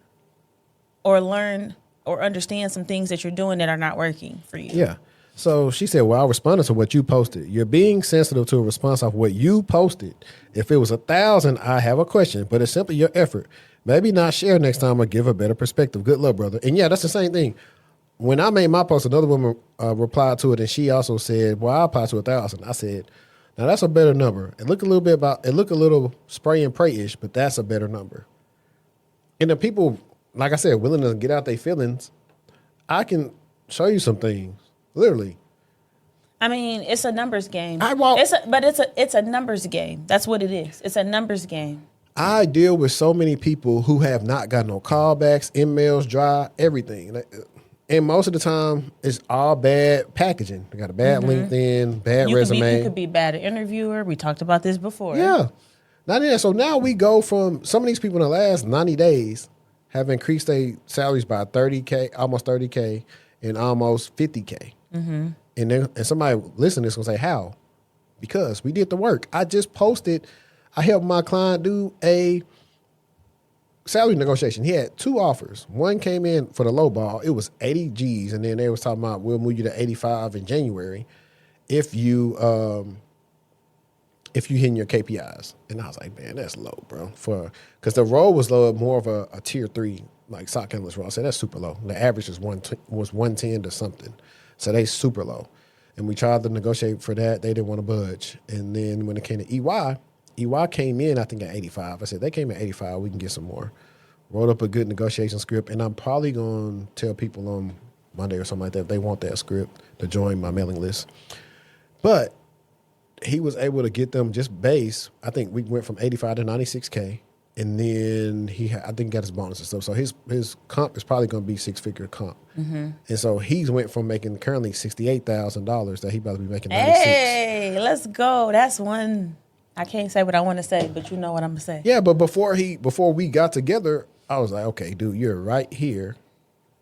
or learn or understand some things that you're doing that are not working for you. Yeah. So she said, well, I responded to what you posted. You're being sensitive to a response of what you posted. If it was 1,000, I have a question, but it's simply your effort. Maybe not share next time or give a better perspective. Good luck, brother. And yeah, that's the same thing. When I made my post, another woman replied to it, and she also said, well, I applied to 1,000. I said, now that's a better number. It looked a little spray and pray-ish, but that's a better number. And the people, like I said, willing to get out their feelings, I can show you some things. Literally. I mean, it's a numbers game. It's a numbers game. That's what it is. It's a numbers game. I deal with so many people who have not got no callbacks, emails, dry, everything. And most of the time, it's all bad packaging. They got a bad LinkedIn, bad resume. You could be bad at interviewer. We talked about this before. Yeah. So now we go from some of these people in the last 90 days have increased their salaries by 30K, almost 30K, and almost 50K. Mm-hmm. And somebody listening is going to say, how? Because we did the work. I just posted, I helped my client do a salary negotiation. He had 2 offers. One came in for the low ball. It was 80 G's, and then they was talking about we'll move you to 85 in January if you hitting your KPIs. And I was like, man, that's low, bro. Because the role was low, more of a tier 3, like SOC analyst role. I said that's super low. The average was 110 to something. So they super low. And we tried to negotiate for that. They didn't want to budge. And then when it came to EY came in, I think, at 85. I said, they came at 85. We can get some more. Wrote up a good negotiation script. And I'm probably going to tell people on Monday or something like that if they want that script to join my mailing list. But he was able to get them just base. I think we went from 85 to 96K. And then I think, got his bonus and stuff. So his comp is probably going to be 6-figure comp. Mm-hmm. And so he's went from making currently $68,000 that he about to be making 96. Hey, let's go. That's one. I can't say what I want to say, but you know what I'm going to say. Yeah, but before we got together, I was like, okay, dude, you're right here,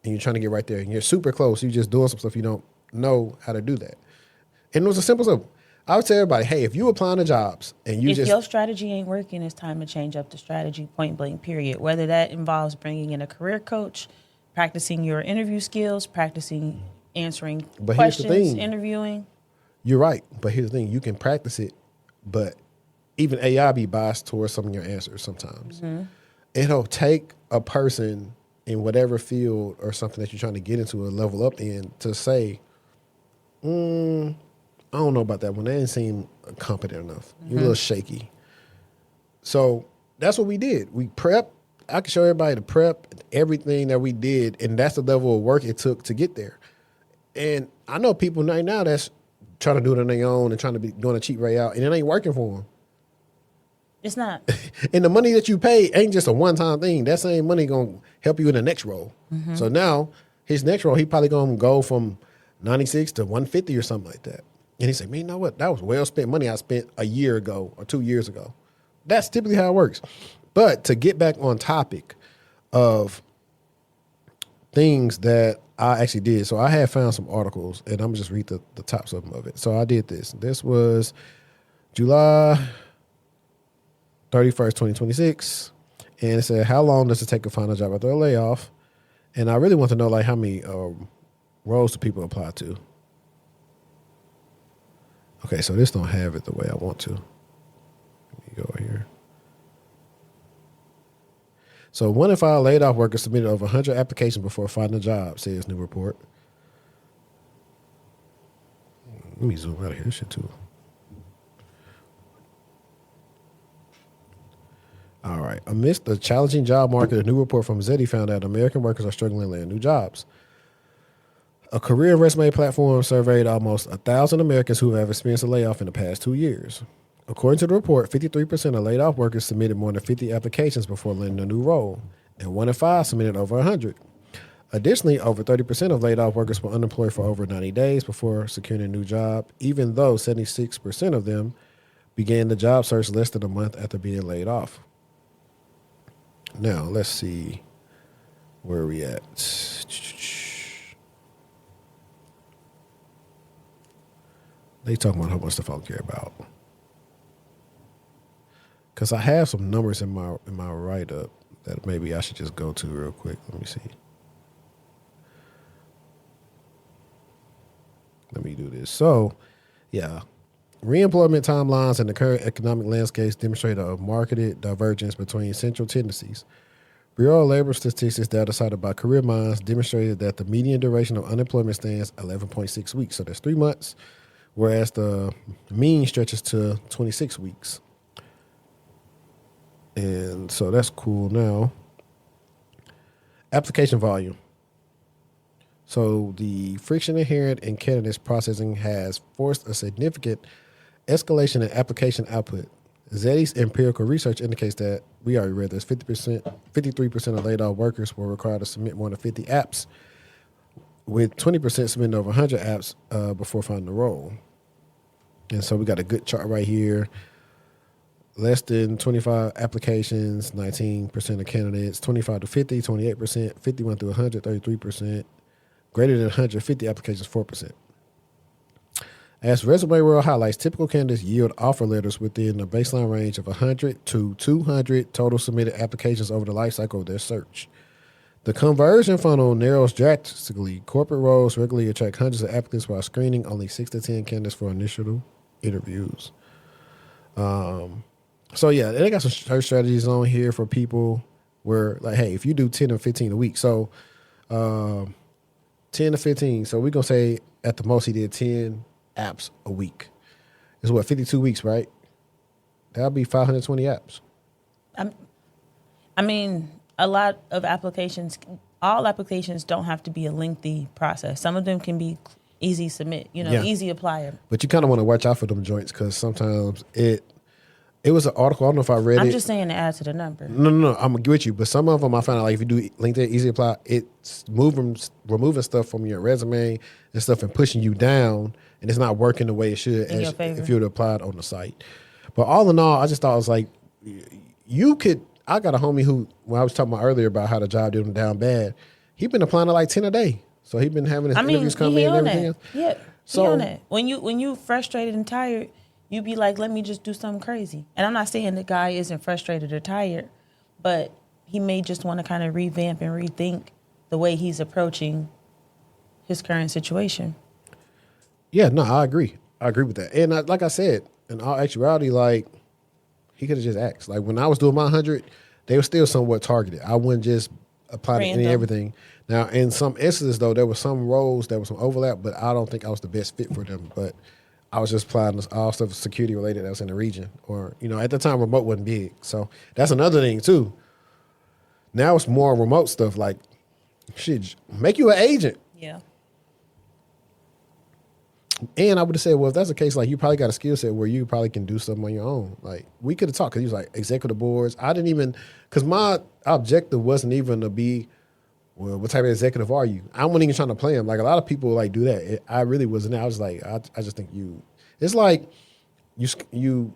and you're trying to get right there, and you're super close. You're just doing some stuff you don't know how to do that. And it was a simple stuff. I would tell everybody, hey, if you applying to jobs and if your strategy ain't working, it's time to change up the strategy, point blank, period. Whether that involves bringing in a career coach, practicing your interview skills, practicing answering questions, interviewing. You're right. But here's the thing. You can practice it, but even AI be biased towards some of your answers sometimes. Mm-hmm. It'll take a person in whatever field or something that you're trying to get into a level up in to say, I don't know about that one. They didn't seem competent enough. You're a little shaky. So that's what we did. We prepped. I can show everybody the prep, everything that we did, and that's the level of work it took to get there. And I know people right now that's trying to do it on their own and trying to be doing a cheap way out, and it ain't working for them. It's not. And the money that you pay ain't just a one-time thing. That same money going to help you in the next role. Mm-hmm. So now his next role, he probably going to go from 96 to 150 or something like that. And he said, man, you know what? That was well-spent money I spent a year ago or 2 years ago. That's typically how it works. But to get back on topic of things that I actually did. So I had found some articles, and I'm going to just read the tops of them of it. So I did this. This was July 31st, 2026. And it said, how long does it take to find a job after a layoff? And I really want to know, like, how many roles do people apply to? Okay, so this don't have it the way I want to. Let me go here. So 1 in 5 laid off workers submitted over 100 applications before finding a job, says new report. Let me zoom out of here. This shit too. All right. Amidst the challenging job market, a new report from ZETI found that American workers are struggling to land new jobs. A career and resume platform surveyed almost 1,000 Americans who have experienced a layoff in the past 2 years. According to the report, 53% of laid off workers submitted more than 50 applications before landing a new role, and 1 in 5 submitted over 100. Additionally, over 30% of laid off workers were unemployed for over 90 days before securing a new job, even though 76% of them began the job search less than a month after being laid off. Now, let's see where we at. They talking about how much stuff I don't care about. Because I have some numbers in my write-up that maybe I should just go to real quick. Let me see. Let me do this. So, yeah. Reemployment timelines and the current economic landscapes demonstrate a marked divergence between central tendencies. Bureau of Labor Statistics data cited by Career Minds demonstrated that the median duration of unemployment stands 11.6 weeks. So that's 3 months, whereas the mean stretches to 26 weeks. And so that's cool now. Application volume. So the friction inherent in candidates processing has forced a significant escalation in application output. ZETI's empirical research indicates that, we already read this, 53% of laid off workers were required to submit more than 50 apps, with 20% submitting over 100 apps before finding a role. And so we got a good chart right here. Less than 25 applications, 19% of candidates. 25 to 50, 28%. 51 to 100, 33%. Greater than 150 applications, 4%. As Resume World highlights, typical candidates yield offer letters within a baseline range of 100 to 200 total submitted applications over the life cycle of their search. The conversion funnel narrows drastically. Corporate roles regularly attract hundreds of applicants while screening only 6 to 10 candidates for initial interviews. So, yeah, they got some search strategies on here for people where, like, hey, if you do 10 or 15 a week, so 10 to 15. So we're going to say at the most he did 10 apps a week. It's what, 52 weeks, right? That'll be 520 apps. I mean, a lot of applications, all applications don't have to be a lengthy process. Some of them can be easy submit, easy apply. But you kind of want to watch out for them joints because sometimes it was an article. I don't know if I read it. I'm just saying to add to the number. No. I'm with you. But some of them I found out, like if you do LinkedIn Easy Apply, it's removing stuff from your resume and stuff and pushing you down, and it's not working the way it should In your favor. if you would apply it on the site. But all in all, I just thought it was like, I got a homie who, when I was talking about earlier about how the job did him down bad, he been applying to like 10 a day. So he been having his interviews come in and everything else. Yeah, so, he on that. When you frustrated and tired, you be like, let me just do something crazy. And I'm not saying the guy isn't frustrated or tired, but he may just want to kind of revamp and rethink the way he's approaching his current situation. Yeah, no, I agree. I agree with that. And like I said, in all actuality, like, he could have just asked. Like, when I was doing my 100, they were still somewhat targeted. I wouldn't just apply to any everything. Now, in some instances, though, there were some roles, there was some overlap, but I don't think I was the best fit for them. But I was just applying to all stuff security related that was in the region. Or, at the time, remote wasn't big. So that's another thing, too. Now it's more remote stuff like, shit, make you an agent. Yeah. And I would have said, well, if that's the case, like, you probably got a skill set where you probably can do something on your own. Like, we could have talked, because he was like, executive boards. I didn't even, because my objective wasn't even to be, well, what type of executive are you? I wasn't even trying to play him. Like, a lot of people, like, do that. I really wasn't. I was like, I just think it's like, you,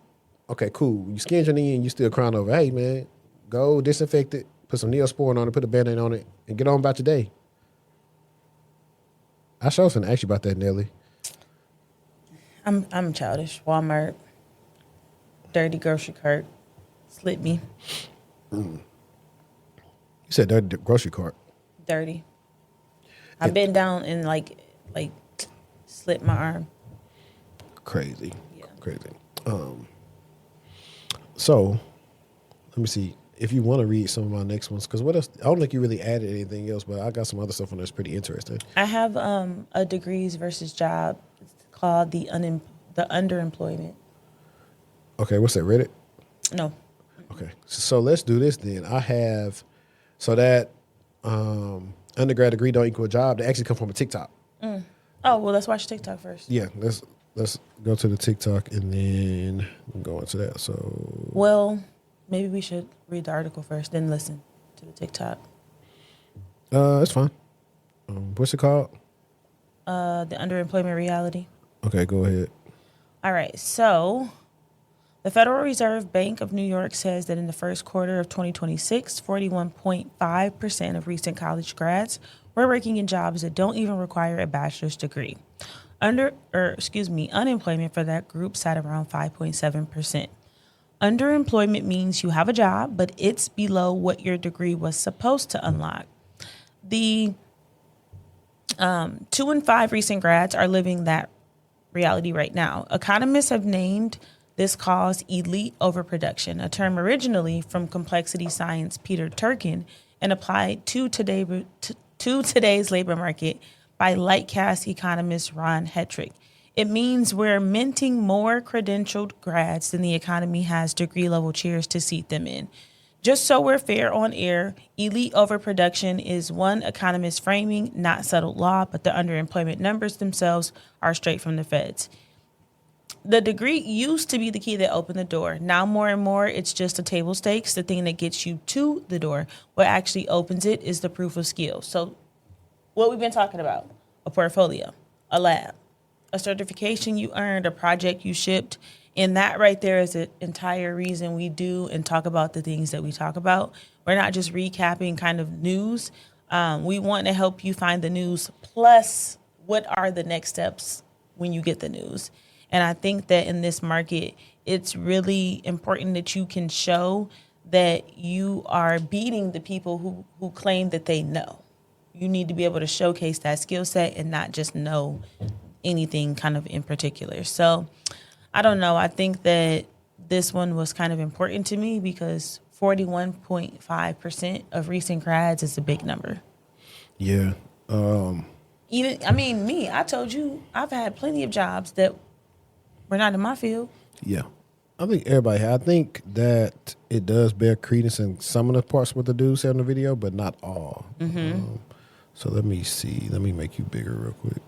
okay, cool. You skinned your knee and you still crying over, hey, man, go disinfect it, put some Neosporin on it, put a Band-Aid on it, and get on about your day. I sure was going to ask you about that, Nelly. I'm childish. Walmart, dirty grocery cart, slipped me. You said dirty grocery cart. Dirty. I bent down and like slipped my arm. Crazy. Yeah. Crazy. So, let me see. If you want to read some of my next ones, because what else? I don't think you really added anything else, but I got some other stuff on there that's pretty interesting. I have a degrees versus job. It's called the underemployment. Okay, what's that, Reddit? No. Okay, so let's do this then. I have so that undergrad degree don't equal a job. They actually come from a TikTok. Oh, well, let's watch TikTok first. Yeah, let's go to the TikTok and then go into that. So, Well, maybe we should read the article first, then listen to the TikTok. it's fine. What's it called? The Underemployment Reality. Okay, go ahead. All right, so the Federal Reserve Bank of New York says that in the first quarter of 2026, 41.5% of recent college grads were working in jobs that don't even require a bachelor's degree. Unemployment for that group sat around 5.7%. Underemployment means you have a job, but it's below what your degree was supposed to unlock. The 2 in 5 recent grads are living that reality right now. Economists have named this cause elite overproduction, a term originally from complexity science Peter Turkin and applied to today's labor market by Lightcast economist Ron Hetrick. It means we're minting more credentialed grads than the economy has degree level chairs to seat them in. Just so we're fair on air, elite overproduction is one economist framing, not settled law, but the underemployment numbers themselves are straight from the feds. The degree used to be the key that opened the door. Now more and more, it's just a table stakes, the thing that gets you to the door. What actually opens it is the proof of skill. So what we've been talking about, a portfolio, a lab, a certification you earned, a project you shipped. And that right there is the entire reason we do and talk about the things that we talk about. We're not just recapping kind of news. We want to help you find the news, plus what are the next steps when you get the news. And I think that in this market, it's really important that you can show that you are beating the people who claim that they know. You need to be able to showcase that skill set and not just know anything kind of in particular. So I don't know. I think that this one was kind of important to me because 41.5% of recent grads is a big number. Yeah. I told you I've had plenty of jobs that were not in my field. Yeah. I think everybody I think that it does bear credence in some of the parts what the dude said in the video, but not all. So let me see. Let me make you bigger real quick.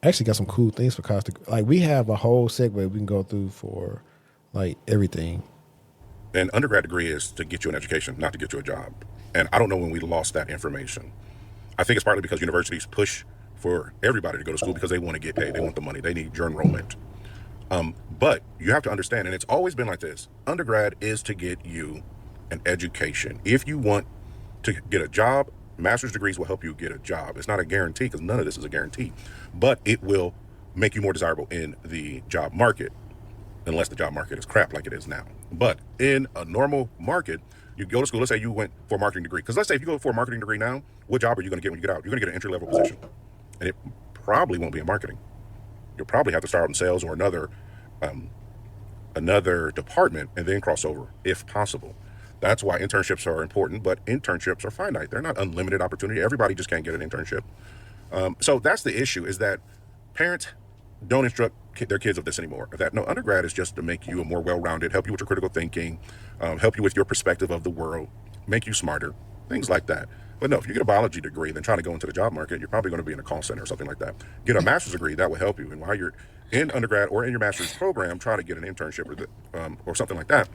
I actually got some cool things for cost. Like we have a whole segue we can go through for like everything. An undergrad degree is to get you an education, not to get you a job. And I don't know when we lost that information. I think it's partly because universities push for everybody to go to school because they want to get paid. They want the money. They need your enrollment. But you have to understand, and it's always been like this, undergrad is to get you an education. If you want to get a job, master's degrees will help you get a job. It's not a guarantee because none of this is a guarantee, but it will make you more desirable in the job market, unless the job market is crap like it is now. But in a normal market, you go to school, let's say you went for a marketing degree. Because let's say if you go for a marketing degree now, what job are you going to get when you get out? You're going to get an entry-level position. And it probably won't be in marketing. You'll probably have to start out in sales or another department and then cross over if possible. That's why internships are important, but internships are finite. They're not unlimited opportunity. Everybody just can't get an internship. So that's the issue, is that parents don't instruct their kids of this anymore. That no, undergrad is just to make you a more well-rounded, help you with your critical thinking, help you with your perspective of the world, make you smarter, things like that. But no, if you get a biology degree, then trying to go into the job market, you're probably going to be in a call center or something like that. Get a master's degree, that will help you. And while you're in undergrad or in your master's program, try to get an internship or something like that.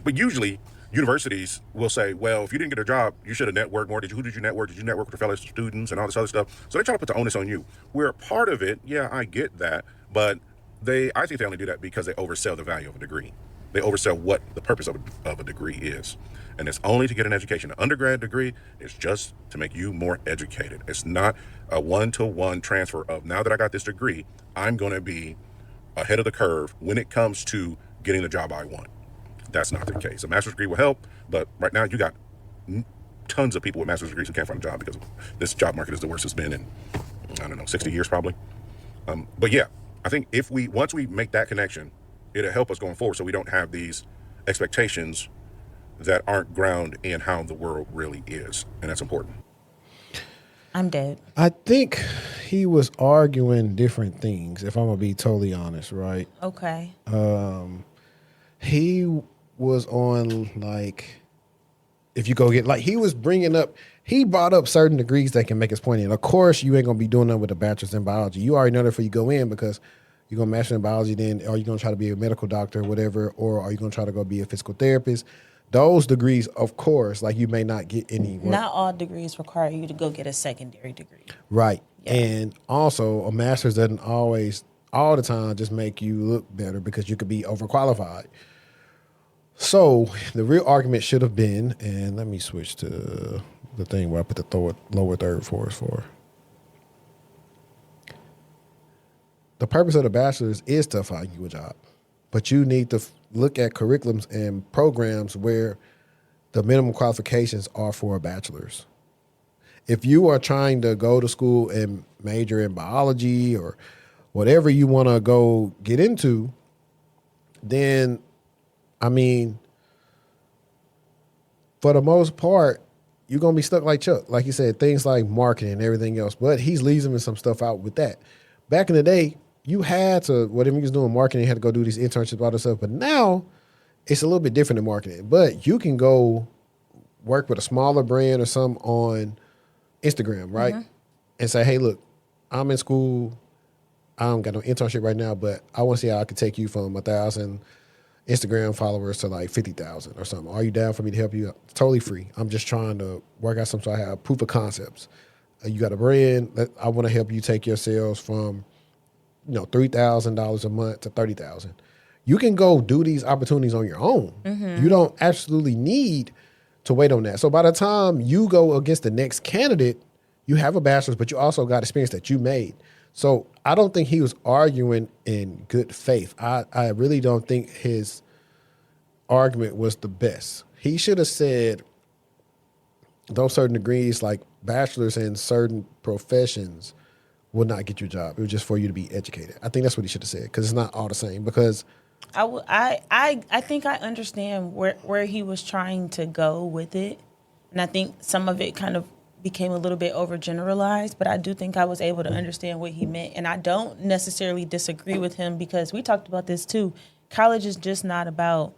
But usually, universities will say, well, if you didn't get a job, you should have networked more. Who did you network? Did you network with your fellow students and all this other stuff? So they try to put the onus on you. Where part of it, yeah, I get that, but I think they only do that because they oversell the value of a degree. They oversell what the purpose of a degree is. And it's only to get an education. An undergrad degree is just to make you more educated. It's not a one-to-one transfer of, now that I got this degree, I'm going to be ahead of the curve when it comes to getting the job I want. That's not the case. A master's degree will help, but right now you got tons of people with master's degrees who can't find a job because this job market is the worst it's been in, 60 years probably. But yeah, I think once we make that connection, it'll help us going forward so we don't have these expectations that aren't grounded in how the world really is. And that's important. I'm dead. I think he was arguing different things, if I'm going to be totally honest, right? Okay. He was on like, if you go get like he brought up certain degrees that can make his point in. Of course, you ain't gonna be doing that with a bachelor's in biology. You already know that before you go in because you're gonna master in biology. Then are you gonna try to be a medical doctor or whatever, or are you gonna try to go be a physical therapist? Those degrees, of course, like you may not get any work. Not all degrees require you to go get a secondary degree. Right. Yeah. And also a master's doesn't always all the time just make you look better because you could be overqualified. So the real argument should have been, and let me switch to the thing where I put the lower third for us for. The purpose of the bachelor's is to find you a job, but you need to look at curriculums and programs where the minimum qualifications are for a bachelor's. If you are trying to go to school and major in biology or whatever you want to go get into, then, I mean, for the most part, you're going to be stuck like Chuck. Like you said, things like marketing and everything else. But he's leaving some stuff out with that. Back in the day, you had to, whatever he was doing marketing, you had to go do these internships, all this stuff. But now, it's a little bit different in marketing. But you can go work with a smaller brand or something on Instagram, right? Mm-hmm. And say, hey, look, I'm in school. I don't got no internship right now, but I want to see how I could take you from 1,000 Instagram followers to like 50,000 or something. Are you down for me to help you? It's totally free. I'm just trying to work out something so I have proof of concepts. You got a brand. I want to help you take your sales from, $3,000 a month to 30,000. You can go do these opportunities on your own. Mm-hmm. You don't absolutely need to wait on that. So by the time you go against the next candidate, you have a bachelor's, but you also got experience that you made. So I don't think he was arguing in good faith. I really don't think his argument was the best. He should have said those certain degrees, like bachelor's in certain professions, will not get you a job. It was just for you to be educated. I think that's what he should have said, because it's not all the same. Because I think I understand where he was trying to go with it, and I think some of it kind of became a little bit overgeneralized, but I do think I was able to understand what he meant, and I don't necessarily disagree with him, because we talked about this too. College is just not about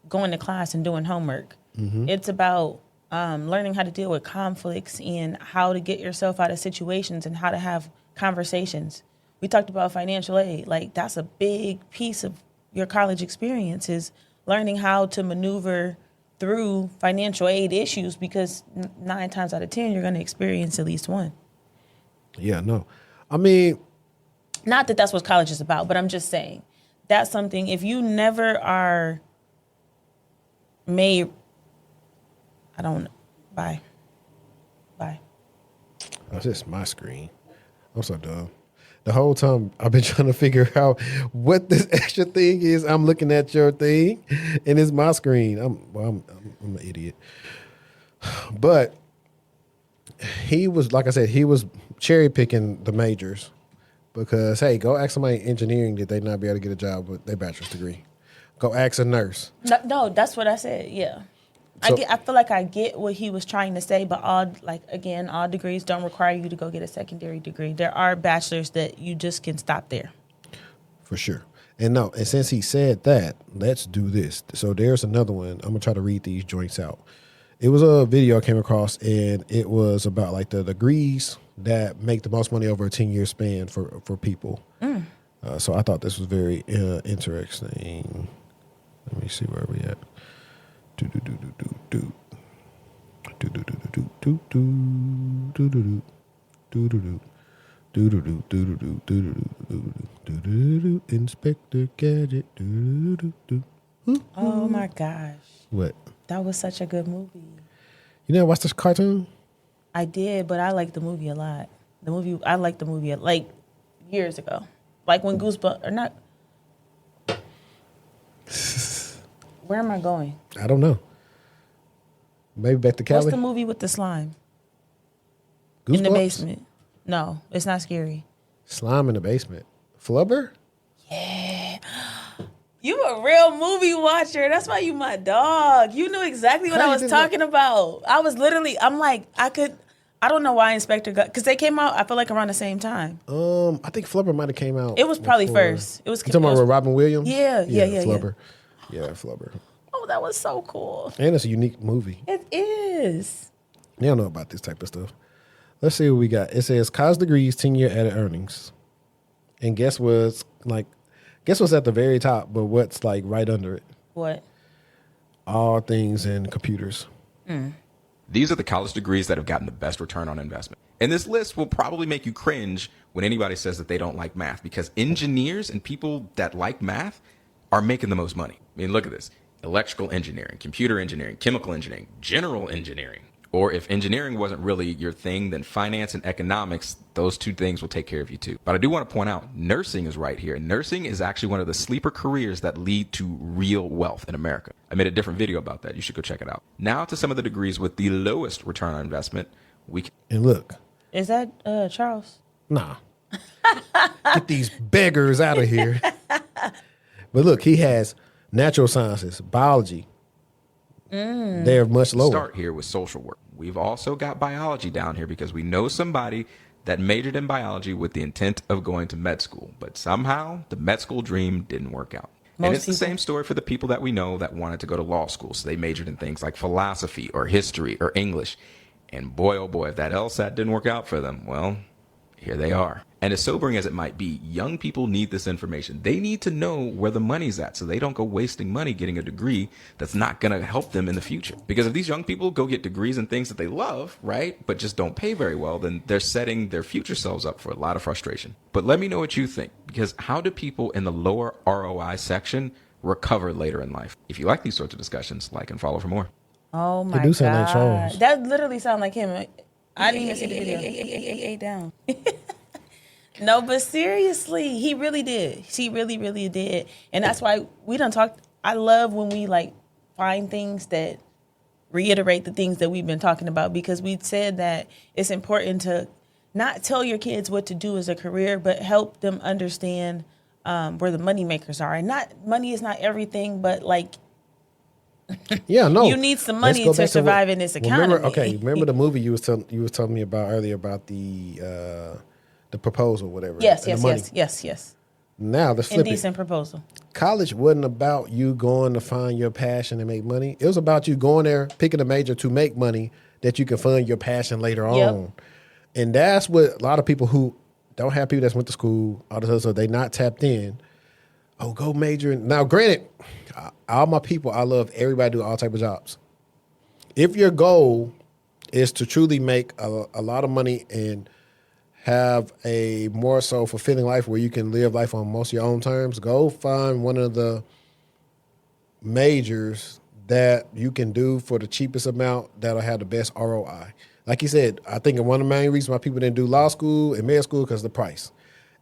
going to class and doing homework. Mm-hmm. It's about learning how to deal with conflicts and how to get yourself out of situations and how to have conversations. We talked about financial aid. Like, that's a big piece of your college experience, is learning how to maneuver through financial aid issues, because 9 times out of 10, you're going to experience at least one. Yeah, no. I mean, not that that's what college is about, but I'm just saying that's something, if you never are made, I don't know. Bye. Oh, this is my screen. I'm so dumb. The whole time I've been trying to figure out what this extra thing is. I'm looking at your thing, and it's my screen. I'm an idiot. But he was, like I said, he was cherry picking the majors, because, hey, go ask somebody in engineering, did they not be able to get a job with their bachelor's degree? Go ask a nurse. No, that's what I said. Yeah. So, I feel like I get what he was trying to say, but all degrees don't require you to go get a secondary degree. There are bachelors that you just can stop there. For sure. And since he said that, let's do this. So there's another one. I'm gonna try to read these joints out. It was a video I came across, and it was about like the degrees that make the most money over a 10-year span for people. Mm. So I thought this was very interesting. Let me see where we at. Inspector Gadget. Oh my gosh. What? That was such a good movie. You never watched this cartoon? I did, but I liked the movie a lot. I liked the movie like years ago. Like when Goosebumps, or not. Where am I going? I don't know. Maybe back to Cali? What's the movie with the slime? Goosebumps? In the basement. No, it's not scary. Slime in the basement. Flubber? Yeah. You a real movie watcher. That's why you my dog. You knew exactly what I was talking about. I was literally, I don't know why Inspector got, because they came out, I feel like around the same time. I think Flubber might have came out. It was probably before. first. You talking about Robin Williams? Yeah. Flubber. Yeah, Flubber. Oh, that was so cool. And it's a unique movie. It is. They don't know about this type of stuff. Let's see what we got. It says college degrees, 10-year added earnings. And guess what's at the very top, but what's like right under it? What? All things in computers. These are the college degrees that have gotten the best return on investment. And this list will probably make you cringe when anybody says that they don't like math, because engineers and people that like math are making the most money. I mean, look at this. Electrical engineering, computer engineering, chemical engineering, general engineering. Or if engineering wasn't really your thing, then finance and economics, those two things will take care of you too. But I do want to point out, nursing is right here. Nursing is actually one of the sleeper careers that lead to real wealth in America. I made a different video about that. You should go check it out. Now to some of the degrees with the lowest return on investment. And look. Is that Charles? Nah. Get these beggars out of here. But look, he has natural sciences, biology. They're much lower. Start here with social work. We've also got biology down here because we know somebody that majored in biology with the intent of going to med school, but somehow the med school dream didn't work out. And it's the same story for the people that we know that wanted to go to law school. So they majored in things like philosophy or history or English. And boy, oh boy, if that LSAT didn't work out for them, well, here they are. And as sobering as it might be, young people need this information. They need to know where the money's at so they don't go wasting money getting a degree that's not going to help them in the future. Because if these young people go get degrees in things that they love, right, but just don't pay very well, then they're setting their future selves up for a lot of frustration. But let me know what you think, because how do people in the lower ROI section recover later in life? If you like these sorts of discussions, like and follow for more. Oh my do sound God. like Charles. That literally sounded like him. I didn't even see the video. Eight down. No, but seriously, he really did. He really, really did. And that's why we done talked. I love when we like find things that reiterate the things that we've been talking about, because we said that it's important to not tell your kids what to do as a career, but help them understand where the money makers are. And not money is not everything, but like, yeah, no, you need some money to survive in this economy. Remember the movie you was telling me about earlier about the proposal, whatever. Yes. Now let's flip Indecent it. proposal. College wasn't about you going to find your passion and make money. It was about you going there, picking a major to make money that you can fund your passion later on. And that's what a lot of people who don't have people that went to school, all this other stuff, they not tapped in. Oh, go major. Now, granted, all my people, I love everybody do all type of jobs. If your goal is to truly make a lot of money and have a more so fulfilling life where you can live life on most of your own terms, go find one of the majors that you can do for the cheapest amount that'll have the best ROI. Like you said, I think one of the main reasons why people didn't do law school and med school because of the price.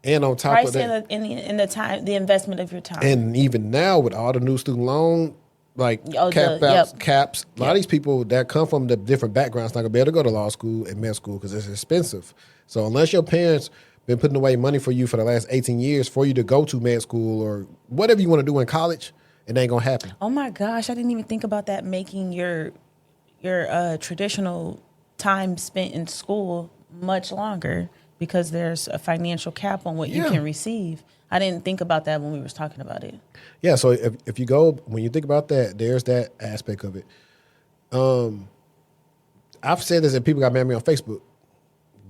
And on top of that, in the time, the investment of your time. And even now with all the new student loan, like caps, a lot of these people that come from the different backgrounds not gonna be able to go to law school and med school because it's expensive. So unless your parents been putting away money for you for the last 18 years for you to go to med school or whatever you want to do in college, it ain't gonna happen. Oh my gosh, I didn't even think about that, making your traditional time spent in school much longer because there's a financial cap on what you can receive. I didn't think about that when we was talking about it. Yeah, so if you go, when you think about that, there's that aspect of it. I've said this and people got mad at me on Facebook.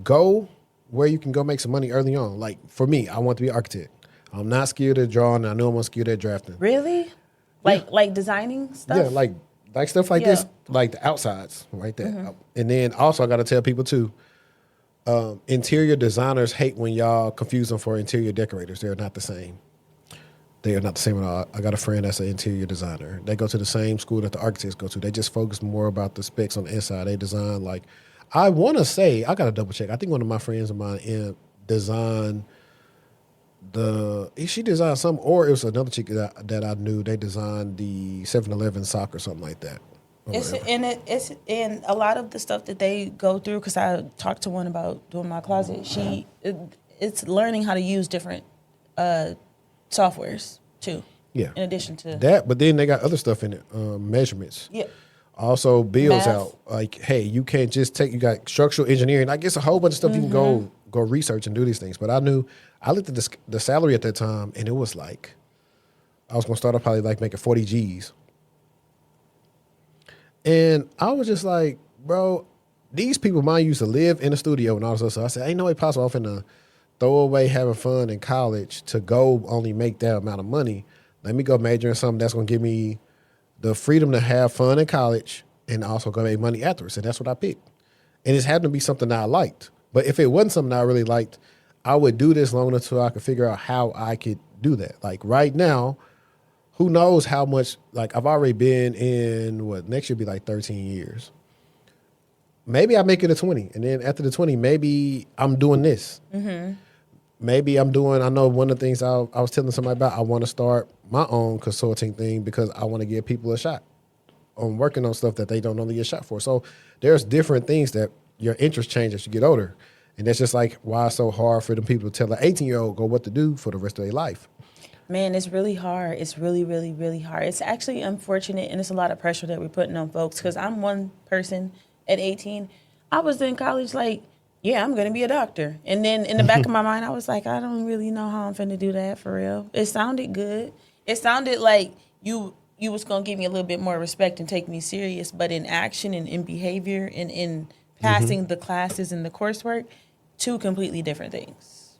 Go where you can go make some money early on. Like for me, I want to be an architect. I'm not skilled at drawing. I know I'm not skilled at drafting. Really? Like designing stuff? Yeah, like stuff like this, like the outsides, right there. Mm-hmm. And then also I got to tell people too, interior designers hate when y'all confuse them for interior decorators. They're not the same. They are not the same at all. I got a friend that's an interior designer. They go to the same school that the architects go to. They just focus more about the specs on the inside. They design like, I want to say, I got to double check. I think one of my friends of mine designed she designed some, or it was another chick that I knew. They designed the 7-Eleven sock or something like that. And a lot of the stuff that they go through, because I talked to one about doing my closet. It's learning how to use different softwares too. Yeah. In addition to that, but then they got other stuff in it, measurements. Yeah. Also bills out. Like, hey, you can't just you got structural engineering. I guess a whole bunch of stuff you can go research and do these things. But I looked at the salary at that time, and it was like I was gonna start off probably like making 40 G's. And I was just like, bro, these people mine used to live in the studio and all this other stuff. I said, ain't no way possible I'm finna throw away having fun in college to go only make that amount of money. Let me go major in something that's gonna give me the freedom to have fun in college and also go make money afterwards. And that's what I picked. And it's happened to be something that I liked. But if it wasn't something I really liked, I would do this long enough so I could figure out how I could do that. Like right now, who knows how much, like I've already been in, next year be like 13 years. Maybe I make it a 20. And then after the 20, maybe I'm doing this. Mm-hmm. Maybe I'm doing, I know one of the things I was telling somebody about, I want to start my own consulting thing because I want to give people a shot on working on stuff that they don't normally get shot for. So there's different things that your interests change as you get older. And that's just like why it's so hard for them people to tell an 18-year-old go what to do for the rest of their life. Man, it's really hard. It's really, really, really hard. It's actually unfortunate, and it's a lot of pressure that we're putting on folks, because I'm one person at 18. I was in college like, yeah, I'm going to be a doctor. And then in the back of my mind, I was like, I don't really know how I'm finna do that for real. It sounded good. It sounded like you was going to give me a little bit more respect and take me serious, but in action and in behavior and in passing the classes and the coursework, two completely different things.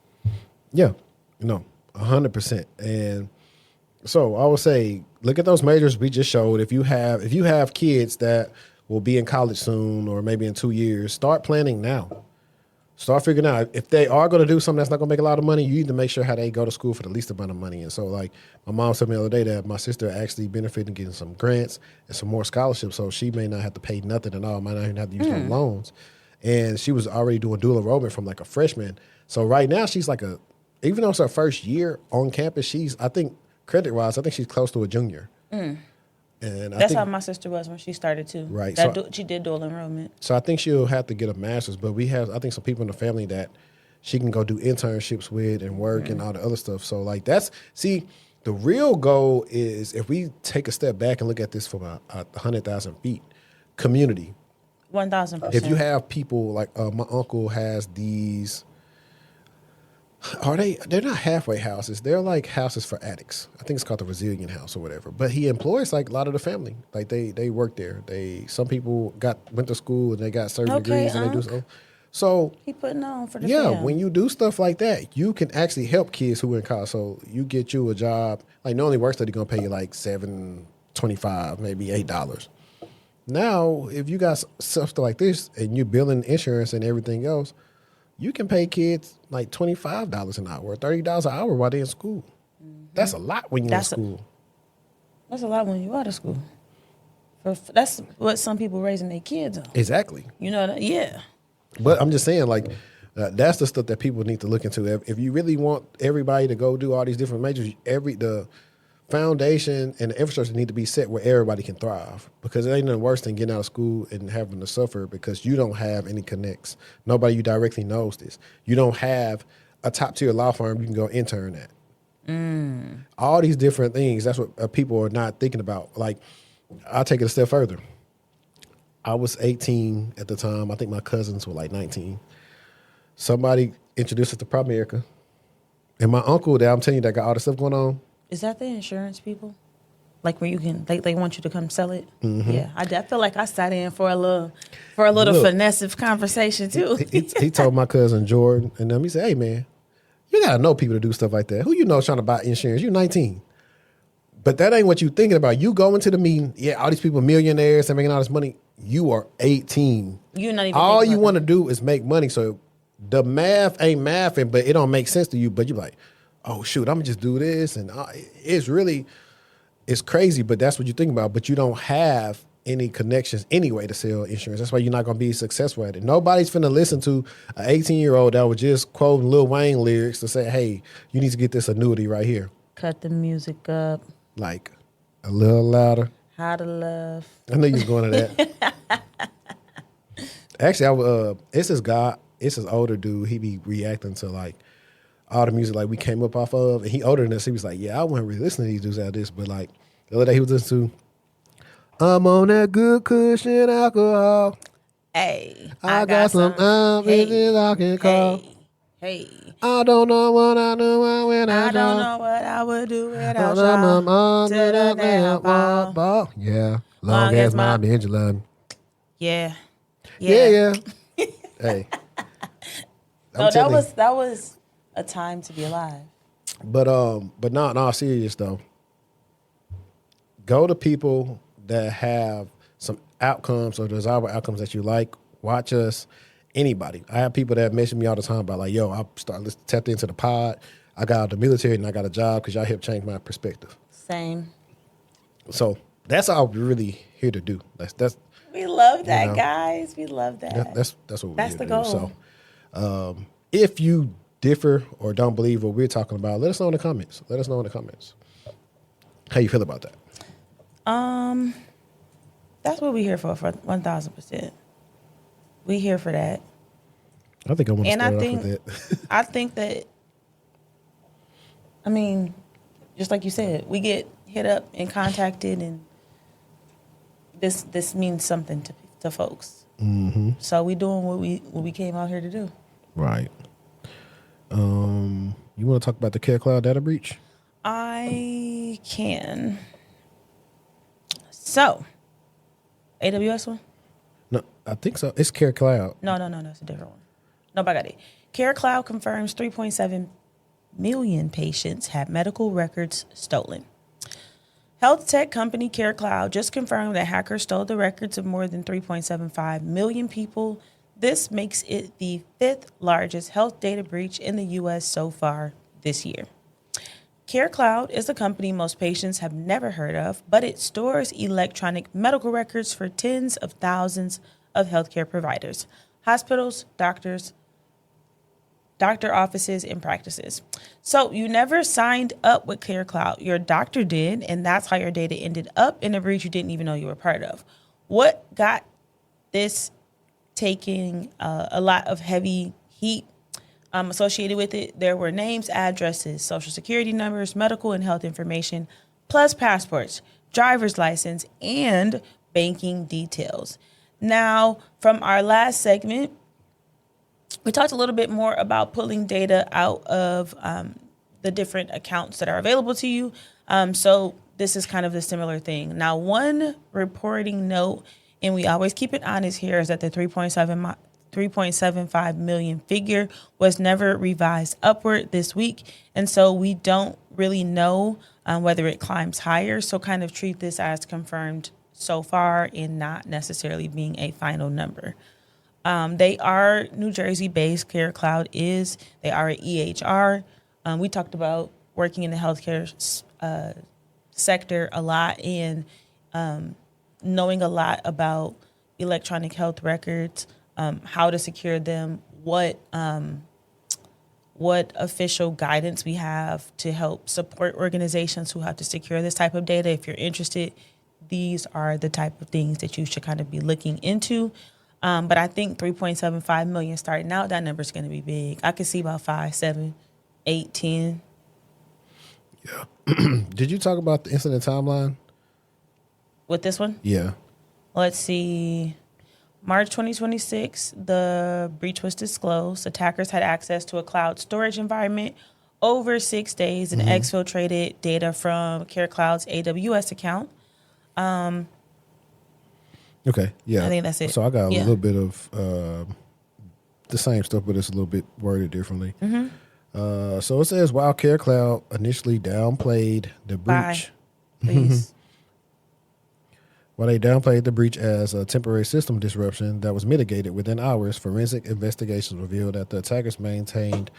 Yeah, 100%. And so I would say, look at those majors we just showed. If you have kids that will be in college soon or maybe in 2 years, start planning now. Start figuring out if they are going to do something that's not going to make a lot of money, you need to make sure how they go to school for the least amount of money. And so like my mom told me the other day that my sister actually benefited getting some grants and some more scholarships. So she may not have to pay nothing at all, might not even have to use no loans. And she was already doing dual enrollment from like a freshman. So right now she's like even though it's her first year on campus, I think credit-wise, I think she's close to a junior. And that's how my sister was when she started too. Right. She did dual enrollment. So I think she'll have to get a master's, but we have, I think, some people in the family that she can go do internships with and work and all the other stuff. So like the real goal is, if we take a step back and look at this from 100,000 feet, community. 1,000%. If you have people like my uncle has these, they're not halfway houses. They're like houses for addicts. I think it's called the Resilient House or whatever. But he employs like a lot of the family. Like they work there. Some people went to school and they got certain degrees and they do so. So he putting on for the fam. When you do stuff like that, you can actually help kids who are in college. So you get you a job, like normally work study gonna pay you like $7.25, maybe $8. Now, if you got stuff like this and you're billing insurance and everything else, you can pay kids like $25 an hour, $30 an hour while they're in school. That's a lot when you're in school. That's a lot when you out of school. That's what some people raising their kids on. Exactly. You know that? Yeah. But I'm just saying, like, that's the stuff that people need to look into. If you really want everybody to go do all these different majors, the foundation and the infrastructure need to be set where everybody can thrive, because it ain't nothing worse than getting out of school and having to suffer because you don't have any connects. Nobody you directly knows this. You don't have a top tier law firm you can go intern at. All these different things, that's what people are not thinking about. Like, I'll take it a step further. I was 18 at the time. I think my cousins were like 19. Somebody introduced us to Primerica. And my uncle that I'm telling you that got all the stuff going on. Is that the insurance people? Like where you can, they want you to come sell it? Mm-hmm. Yeah, I feel like I sat in for a little finesse conversation too. he told my cousin Jordan, and he said, "Hey man, you gotta know people to do stuff like that. Who you know trying to buy insurance? You're 19, but that ain't what you thinking about. You go into the meeting, yeah, all these people millionaires and making all this money. You are 18. You're not even. All you want to do is make money. So the math ain't mathing, but it don't make sense to you. But you're like, oh shoot, I'm gonna just do this, and it's crazy, but that's what you think about. But you don't have any connections anyway to sell insurance. That's why you're not gonna be successful at it. Nobody's finna listen to an 18-year-old that was just quoting Lil Wayne lyrics to say, hey, you need to get this annuity right here. Cut the music up. Like a little louder. How to love. I knew you was going to that. Actually, it's this older dude. He be reacting to like all the music like we came up off of, and he older than us. He was like, yeah, I wasn't really listening to these dudes out of this, but like the other day he was listening to I'm on that good cushion alcohol. Hey, I got some bitches I can call. Hey. Hey, I don't know what I do when I don't know what I would do without y'all. To the day I fall. Yeah, Long as my bitch love. yeah, Yeah. Hey, I'm No, telling you. that was a time to be alive. But not in all serious though. Go to people that have some outcomes or desirable outcomes that you like. Watch us. Anybody. I have people that message me all the time about like, yo, I tapped into the pod. I got out of the military and I got a job because y'all helped change my perspective. Same. So that's all we're really here to do. That's We love that, you know, guys. We love that. that's what we're That's here the to goal. do. So if you differ or don't believe what we're talking about, let us know in the comments. Let us know in the comments. How you feel about that? That's what we're here for 1,000%. We here for that. I think I want to And start off with that. I think that, I mean, just like you said, we get hit up and contacted, and this means something to folks. Mm-hmm. So we doing what we came out here to do. Right. You want to talk about the CareCloud data breach? I can. So, AWS one? No, I think so. It's CareCloud. No, it's a different one. No, but I got it. CareCloud confirms 3.7 million patients had medical records stolen. Health tech company CareCloud just confirmed that hackers stole the records of more than 3.75 million people. This makes it the 5th largest health data breach in the U.S. so far this year. CareCloud is a company most patients have never heard of, but it stores electronic medical records for tens of thousands of healthcare providers, hospitals, doctor offices, and practices. So you never signed up with CareCloud. Your doctor did, and that's how your data ended up in a breach you didn't even know you were part of. What got this taking a lot of heavy heat associated with it? There were names, addresses, social security numbers, medical and health information, plus passports, driver's license, and banking details. Now, from our last segment, we talked a little bit more about pulling data out of the different accounts that are available to you. So this is kind of the similar thing. Now, one reporting note, and we always keep it honest here, is that the 3.75 million figure was never revised upward this week. And so we don't really know whether it climbs higher. So kind of treat this as confirmed so far and not necessarily being a final number. They are New Jersey based. CareCloud is. They are an EHR. We talked about working in the healthcare sector a lot and knowing a lot about electronic health records, how to secure them, what official guidance we have to help support organizations who have to secure this type of data. If you're interested, these are the type of things that you should kind of be looking into. But I think 3.75 million starting out, that number is going to be big. I could see about 5, 7, 8, 10. Yeah. Did you talk about the incident timeline? With this one? Yeah. Let's see. March 2026, the breach was disclosed. Attackers had access to a cloud storage environment over 6 days and exfiltrated data from CareCloud's AWS account. Okay. Yeah. I think that's it. So I got a Yeah. little bit of the same stuff, but it's a little bit worded differently. So it says, while CareCloud initially downplayed the breach. Please. While they downplayed the breach as a temporary system disruption that was mitigated within hours, forensic investigations revealed that the attackers maintained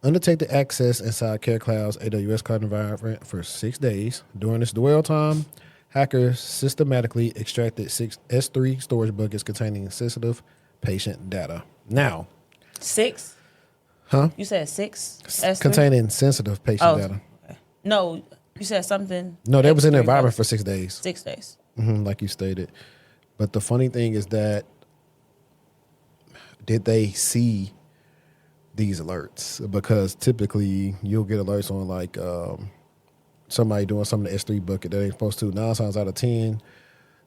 undetected access inside CareCloud's AWS cloud environment for 6 days. During this dwell time, hackers systematically extracted 6 S3 storage buckets containing sensitive patient data. Now, 6? Huh? You said 6? S3? Containing sensitive patient data. Okay. No, you said something. No, that was in the S3 environment for was 6 days. 6 days. Like you stated. But the funny thing is that, did they see these alerts? Because typically you'll get alerts on like somebody doing something in the S3 bucket that ain't supposed to. 9 times out of 10,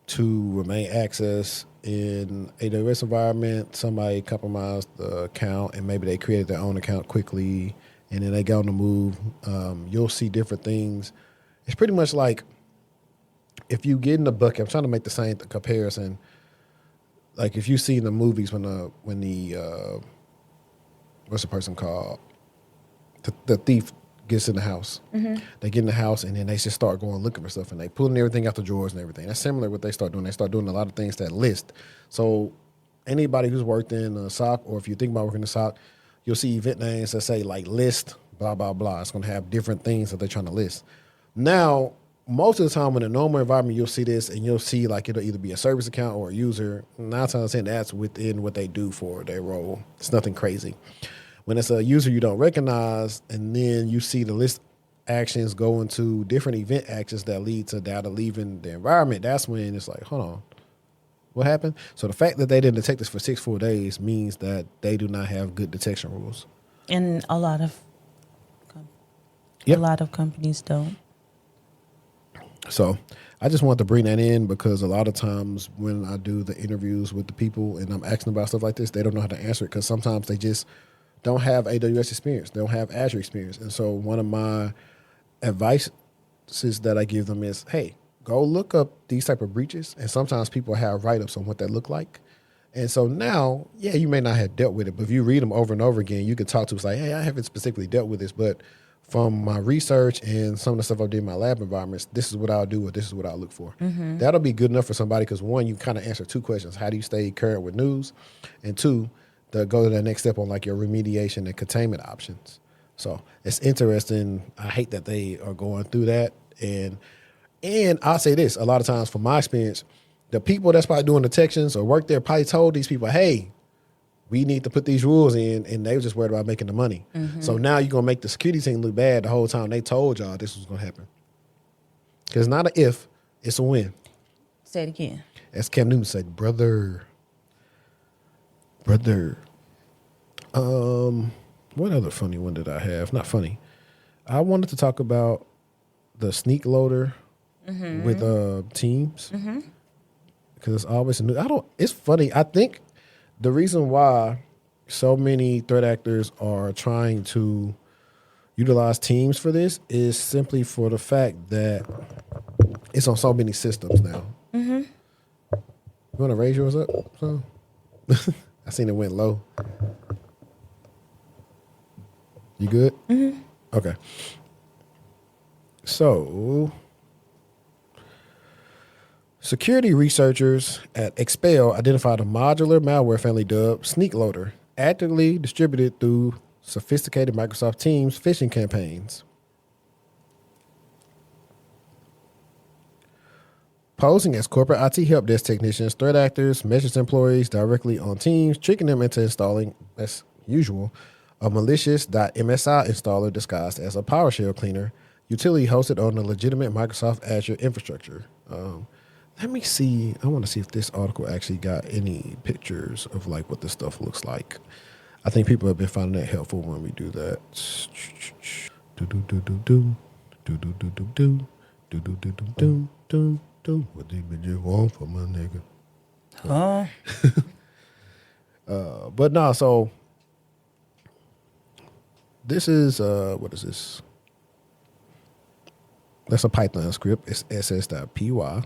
to remain access in AWS environment, somebody compromised the account and maybe they created their own account quickly and then they go on the move. You'll see different things. It's pretty much like if you get in the bucket, I'm trying to make the same comparison. Like if you see in the movies when the what's the person called? The thief gets in the house. They get in the house and then they just start going looking for stuff and they pulling everything out the drawers and everything. That's similar to what they start doing. They start doing a lot of things that list. So anybody who's worked in a SOC, or if you think about working in a SOC, you'll see event names that say like list, blah, blah, blah. It's going to have different things that they're trying to list. Now, most of the time in a normal environment, you'll see this and you'll see like it'll either be a service account or a user. 9 times out of 10, that's within what they do for their role. It's nothing crazy. When it's a user you don't recognize and then you see the list actions go into different event actions that lead to data leaving the environment, that's when it's like, hold on, what happened? So the fact that they didn't detect this for 6 full days means that they do not have good detection rules. And a lot of companies don't. So I just want to bring that in because a lot of times when I do the interviews with the people and I'm asking about stuff like this, they don't know how to answer it because sometimes they just don't have AWS experience. They don't have Azure experience. And so one of my advices that I give them is, hey, go look up these type of breaches. And sometimes people have write-ups on what that look like. And so now, yeah, you may not have dealt with it, but if you read them over and over again, you can talk to us like, hey, I haven't specifically dealt with this, but from my research and some of the stuff I did in my lab environments, this is what I'll do or this is what I'll look for. That'll be good enough for somebody because one, you kind of answer 2 questions. How do you stay current with news? And 2, to go to the next step on like your remediation and containment options. So it's interesting. I hate that they are going through that. And I'll say this, a lot of times from my experience, the people that's probably doing detections or work there probably told these people, hey, we need to put these rules in, and they were just worried about making the money. So now you're going to make the security team look bad the whole time they told y'all this was going to happen. Because it's not an if, it's a when. Say it again. As Cam Newton said, brother. What other funny one did I have? Not funny. I wanted to talk about the Snykloader with Teams. Because it's always new. It's funny. I think the reason why so many threat actors are trying to utilize Teams for this is simply for the fact that it's on so many systems now. You want to raise yours up? So? I seen it went low. You good? Okay. So, security researchers at Expel identified a modular malware family dubbed Snykloader, actively distributed through sophisticated Microsoft Teams phishing campaigns. Posing as corporate IT help desk technicians, threat actors message employees directly on Teams, tricking them into installing, as usual, a malicious .msi installer disguised as a PowerShell cleaner, utility hosted on a legitimate Microsoft Azure infrastructure. Let me see. I want to see if this article actually got any pictures of like what this stuff looks like. I think people have been finding that helpful when we do that. What they you want for my nigga? But no, so this is what is this? That's a Python script. It's ss.py.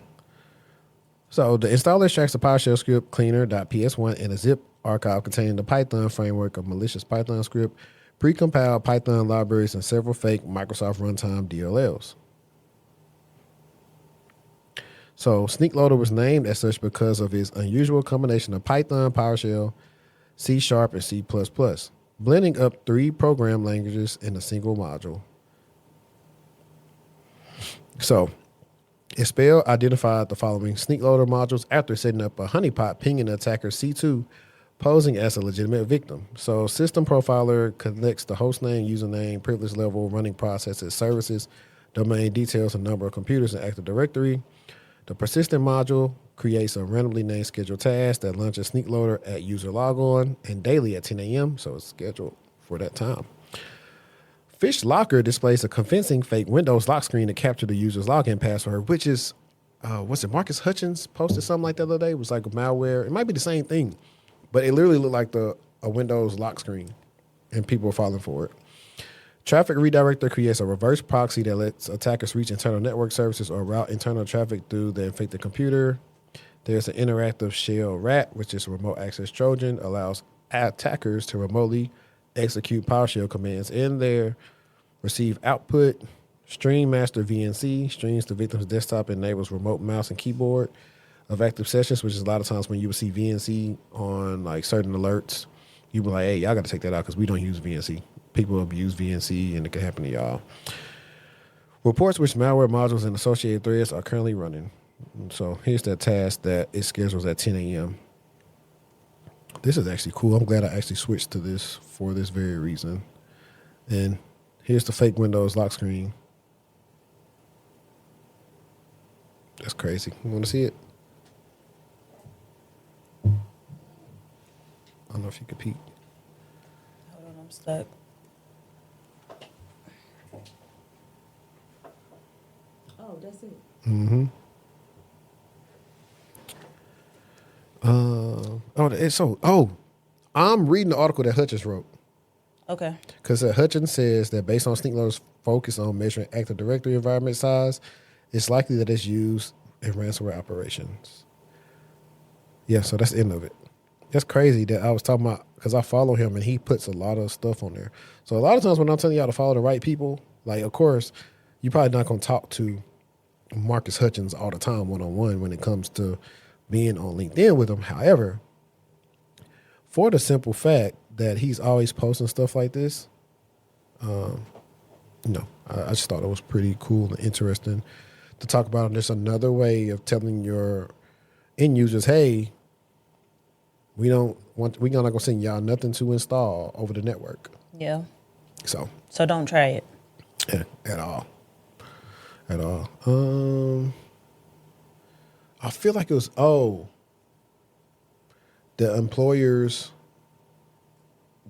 So the installer extracts a PowerShell script cleaner.ps1 and a zip archive containing the Python framework of malicious Python script, precompiled Python libraries, and several fake Microsoft runtime DLLs. So Snykloader was named as such because of his unusual combination of Python, PowerShell, C#, and C++, blending up 3 program languages in a single module. So Expel identified the following Snykloader modules after setting up a honeypot pinging the attacker C2, posing as a legitimate victim. So System Profiler connects the hostname, username, privilege level, running processes, services, domain details, and number of computers in Active Directory. The persistent module creates a randomly named scheduled task that launches Snykloader at user logon and daily at 10 a.m., so it's scheduled for that time. Phish Locker displays a convincing fake Windows lock screen to capture the user's login password, which is what's it? Marcus Hutchins posted something like that the other day. It was like a malware. It might be the same thing, but it literally looked like a Windows lock screen, and people were falling for it. Traffic redirector creates a reverse proxy that lets attackers reach internal network services or route internal traffic through the infected computer. There's an interactive shell rat, which is a remote access Trojan, allows attackers to remotely execute PowerShell commands in their receive output. Stream Master VNC streams the victim's desktop and enables remote mouse and keyboard of active sessions, which is a lot of times when you would see VNC on like certain alerts, you be like, hey, y'all got to take that out because we don't use VNC. People abuse VNC and it could happen to y'all. Reports which malware modules and associated threads are currently running. So here's that task that it schedules at 10 a.m. This is actually cool. I'm glad I actually switched to this for this very reason. And here's the fake Windows lock screen. That's crazy. You want to see it? I don't know if you could peek. Hold on, I'm stuck. Oh, that's it. Mm-hmm. I'm reading the article that Hutchins wrote. Okay. Because Hutchins says that based on Snykloader's focus on measuring Active Directory environment size, it's likely that it's used in ransomware operations. Yeah, so that's the end of it. That's crazy that I was talking about, because I follow him and he puts a lot of stuff on there. So a lot of times when I'm telling y'all to follow the right people, like, of course, you're probably not going to talk to Marcus Hutchins all the time one-on-one when it comes to being on LinkedIn with him. However, for the simple fact that he's always posting stuff like this, I just thought it was pretty cool and interesting to talk about. And there's another way of telling your end users, hey, we're not gonna send y'all nothing to install over the network. Yeah. So don't try it. Yeah, at all. I feel like it was the employers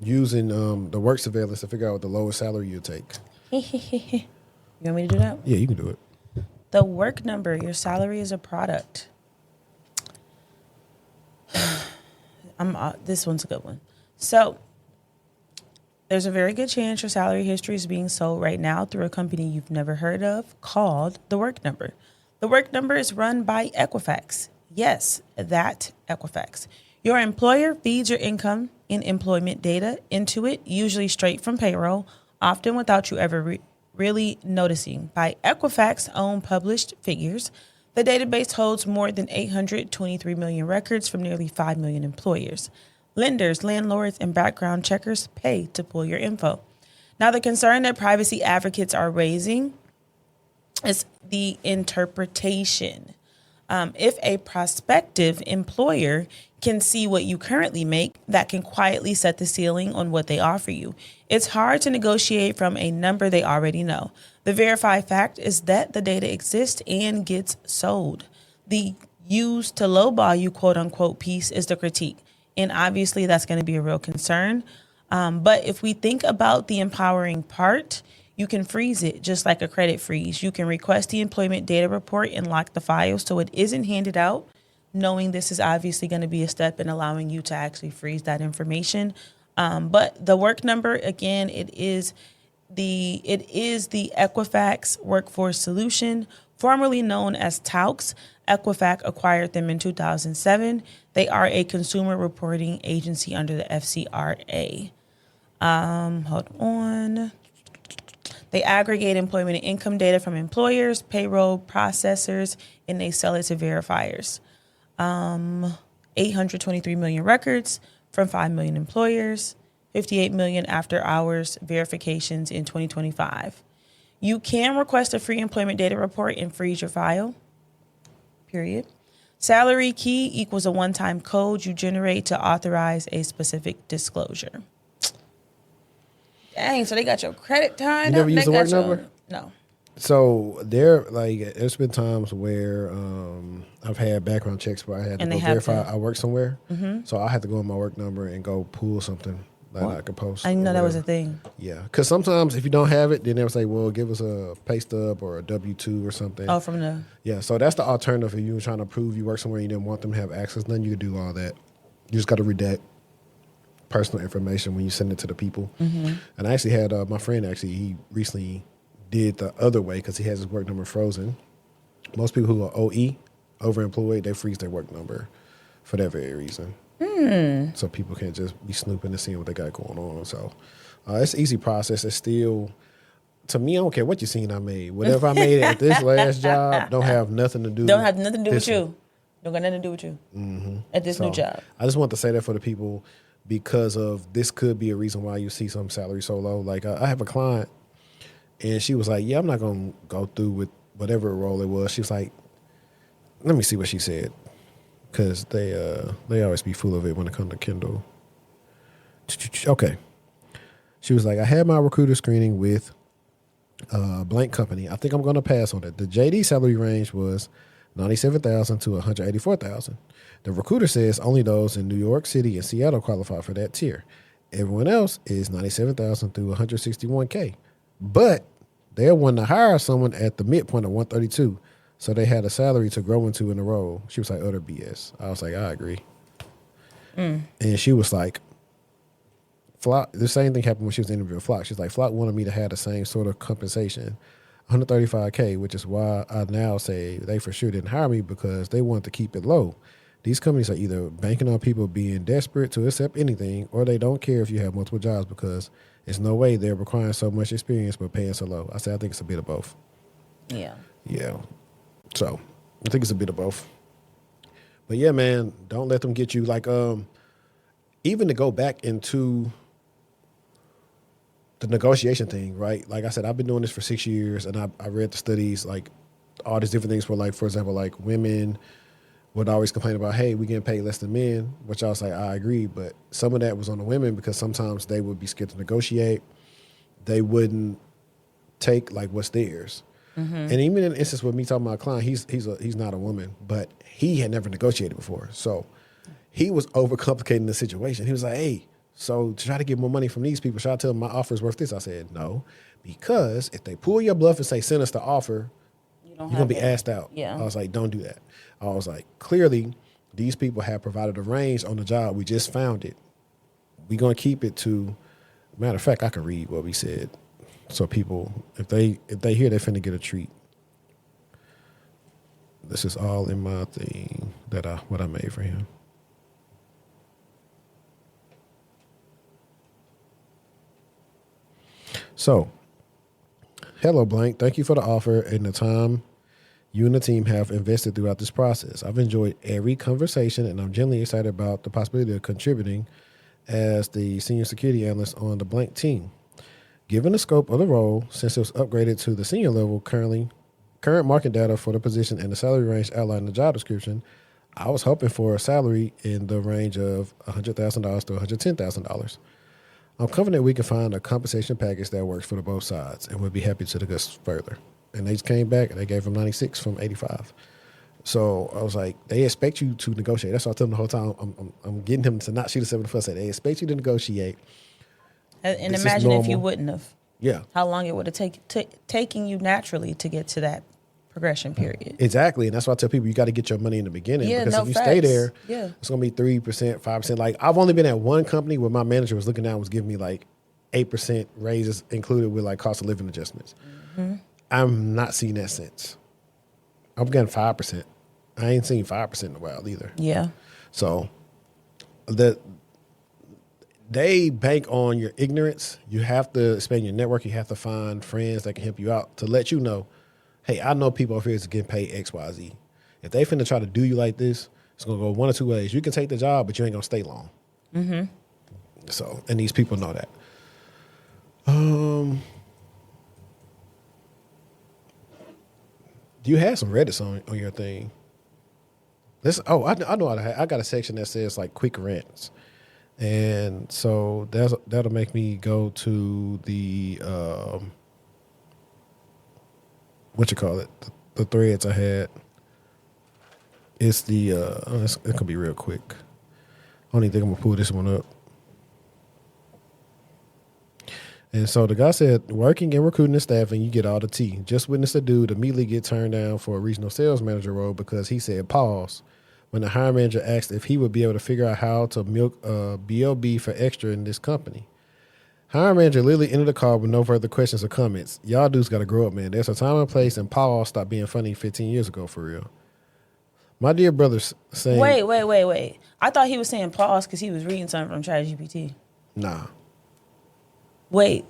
using the work surveillance to figure out what the lowest salary you take. You want me to do that? Yeah, you can do it. The work number, your salary is a product. This one's a good one. So there's a very good chance your salary history is being sold right now through a company you've never heard of called The Work Number. The Work Number is run by Equifax. Yes, that Equifax. Your employer feeds your income and employment data into it, usually straight from payroll, often without you ever really noticing. By Equifax's own published figures, the database holds more than 823 million records from nearly 5 million employers. Lenders, landlords, and background checkers pay to pull your info. Now, the concern that privacy advocates are raising is the interpretation. If a prospective employer can see what you currently make, that can quietly set the ceiling on what they offer you. It's hard to negotiate from a number they already know. The verified fact is that the data exists and gets sold. The used to lowball you, quote unquote, piece is the critique. And obviously that's going to be a real concern. But if we think about the empowering part, you can freeze it just like a credit freeze. You can request the employment data report and lock the file so it isn't handed out, knowing this is obviously going to be a step in allowing you to actually freeze that information. But the work number, again, it is the Equifax Workforce Solution, formerly known as TAUX. Equifax acquired them in 2007. They are a consumer reporting agency under the FCRA. Hold on. They aggregate employment and income data from employers, payroll processors, and they sell it to verifiers. 823 million records from 5 million employers, 58 million after hours verifications in 2025. You can request a free employment data report and freeze your file. Period. Salary key equals a one-time code you generate to authorize a specific disclosure. Dang, so they got your credit tied You never up. used the work number? No. So there's been times where I've had background checks where I had to And go they have verify to. I work somewhere. Mm-hmm. So I had to go on my work number and go pull something that I could post. I didn't know or that was a whatever. thing. Yeah, because sometimes if you don't have it, then they'll say, "Well, give us a pay stub or a W-2 or something." Oh, from the Yeah, so that's the alternative. If you were trying to prove you work somewhere, you didn't want them to have access. Then you could do all that. You just got to redact personal information when you send it to the people. And I actually had my friend he recently did the other way because he has his work number frozen. Most people who are OE, overemployed, they freeze their work number for that very reason. So people can't just be snooping and seeing what they got going on. So it's an easy process. It's still, to me, I don't care what you seen I made. Whatever I made at this last job don't have nothing to do. don't have nothing to do with this one. you. Don't got nothing to do with you at this new So, job. I just want to say that for the people because of this could be a reason why you see some salary so low. Like I have a client and she was like, yeah, I'm not going to go through with whatever role it was. She was like, let me see what she said. Because they always be full of it when it comes to Kindle. Okay. She was like, I had my recruiter screening with blank company. I think I'm going to pass on it. The JD salary range was $97,000 to $184,000. The recruiter says only those in New York City and Seattle qualify for that tier. Everyone else is $97,000 through $161K. But they want to hire someone at the midpoint of 132. So they had a salary to grow into in the role. She was like, utter BS. I was like, I agree. And she was like, Flock, the same thing happened when she was interviewing Flock. She's like, Flock wanted me to have the same sort of compensation, $135K, which is why I now say they for sure didn't hire me because they wanted to keep it low. These companies are either banking on people being desperate to accept anything or they don't care if you have multiple jobs because there's no way they're requiring so much experience but paying so low. I said, I think it's a bit of both. Yeah. Yeah. So I think it's a bit of both. But yeah, man, don't let them get you like even to go back into the negotiation thing, right? Like I said, I've been doing this for 6 years and I read the studies, like all these different things for like, for example, like women would always complain about, hey, we getting paid less than men, which I was like, I agree. But some of that was on the women because sometimes they would be scared to negotiate. They wouldn't take like what's theirs. And even in an instance with me talking about a client, he's not a woman, but he had never negotiated before. So he was overcomplicating the situation. He was like, hey, so to try to get more money from these people, should I tell them my offer is worth this? I said, no, because if they pull your bluff and say, send us the offer, you're going to be asked out. Yeah. I was like, don't do that. I was like, clearly, these people have provided a range on the job. We just found it. We're going to keep it to, matter of fact, I can read what we said. So people, if they hear, they're finna get a treat. This is all in my thing what I made for him. So, hello, Blank. Thank you for the offer and the time you and the team have invested throughout this process. I've enjoyed every conversation, and I'm genuinely excited about the possibility of contributing as the senior security analyst on the Blank team. Given the scope of the role, since it was upgraded to the senior level, current market data for the position and the salary range outlined in the job description, I was hoping for a salary in the range of $100,000 to $110,000. I'm confident we can find a compensation package that works for both sides and would be happy to discuss further. And they just came back and they gave him 96 from 85. So I was like, they expect you to negotiate. That's what I told them the whole time. I'm getting him to not shoot a 7 first. They expect you to negotiate. And This is imagine if you normal. wouldn't have. Yeah. How long it would have taken you naturally to get to that progression period. Exactly. And that's why I tell people you got to get your money in the beginning. Yeah, because no if you stay facts. there, Yeah. it's going to be 3%, 5%. Like I've only been at one company where my manager was looking down and was giving me like 8% raises included with like cost of living adjustments. I'm not seeing that since. I'm getting 5%. I ain't seen 5% in a while either. Yeah. So they bank on your ignorance. You have to expand your network. You have to find friends that can help you out to let you know, hey, I know people over here is getting paid X, Y, Z. If they finna try to do you like this, it's gonna go one or two ways. You can take the job, but you ain't gonna stay long. So, and these people know that. You had some Reddits on your thing. I know I got a section that says like quick rants. And so that'll make me go to the the threads I had. It's the it could be real quick. I don't even think I'm gonna pull this one up. And so the guy said, working in recruiting and staffing, you get all the tea. Just witnessed a dude immediately get turned down for a regional sales manager role because he said pause when the hiring manager asked if he would be able to figure out how to milk BLB for extra in this company. Hiring manager literally ended the call with no further questions or comments. Y'all dudes got to grow up, man. There's a time and place, and pause stopped being funny 15 years ago, for real. My dear brother's saying... Wait. I thought he was saying pause because he was reading something from ChatGPT. Nah. Wait.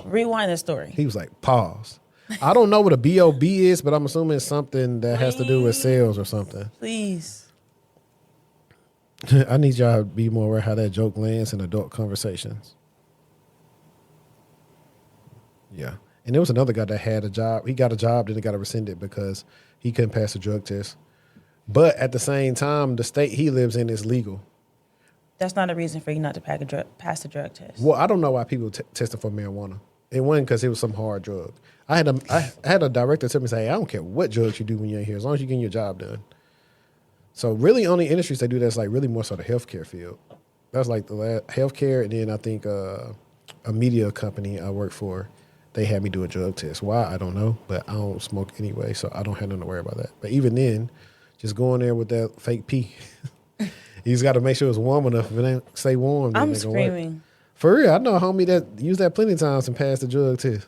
Rewind the story. He was like, pause. I don't know what a B.O.B. is, but I'm assuming it's something that has to do with sales or something. Please. I need y'all to be more aware how that joke lands in adult conversations. Yeah. And there was another guy that had a job. He got a job, then he got it rescinded because he couldn't pass the drug test. But at the same time, the state he lives in is legal. That's not a reason for you not to pass the drug test. Well, I don't know why people tested for marijuana. It wasn't because it was some hard drug. I had a director tell me, say, I don't care what drugs you do when you're in here, as long as you're getting your job done. So really only industries they do that's like really more so the healthcare field. That's like the healthcare, and then I think a media company I work for, they had me do a drug test. Why? I don't know, but I don't smoke anyway, so I don't have nothing to worry about that. But even then, just going there with that fake pee. You just got to make sure it's warm enough. If it ain't stay warm, then I'm it gonna work. screaming. For real, I know a homie that used that plenty of times and passed the drug test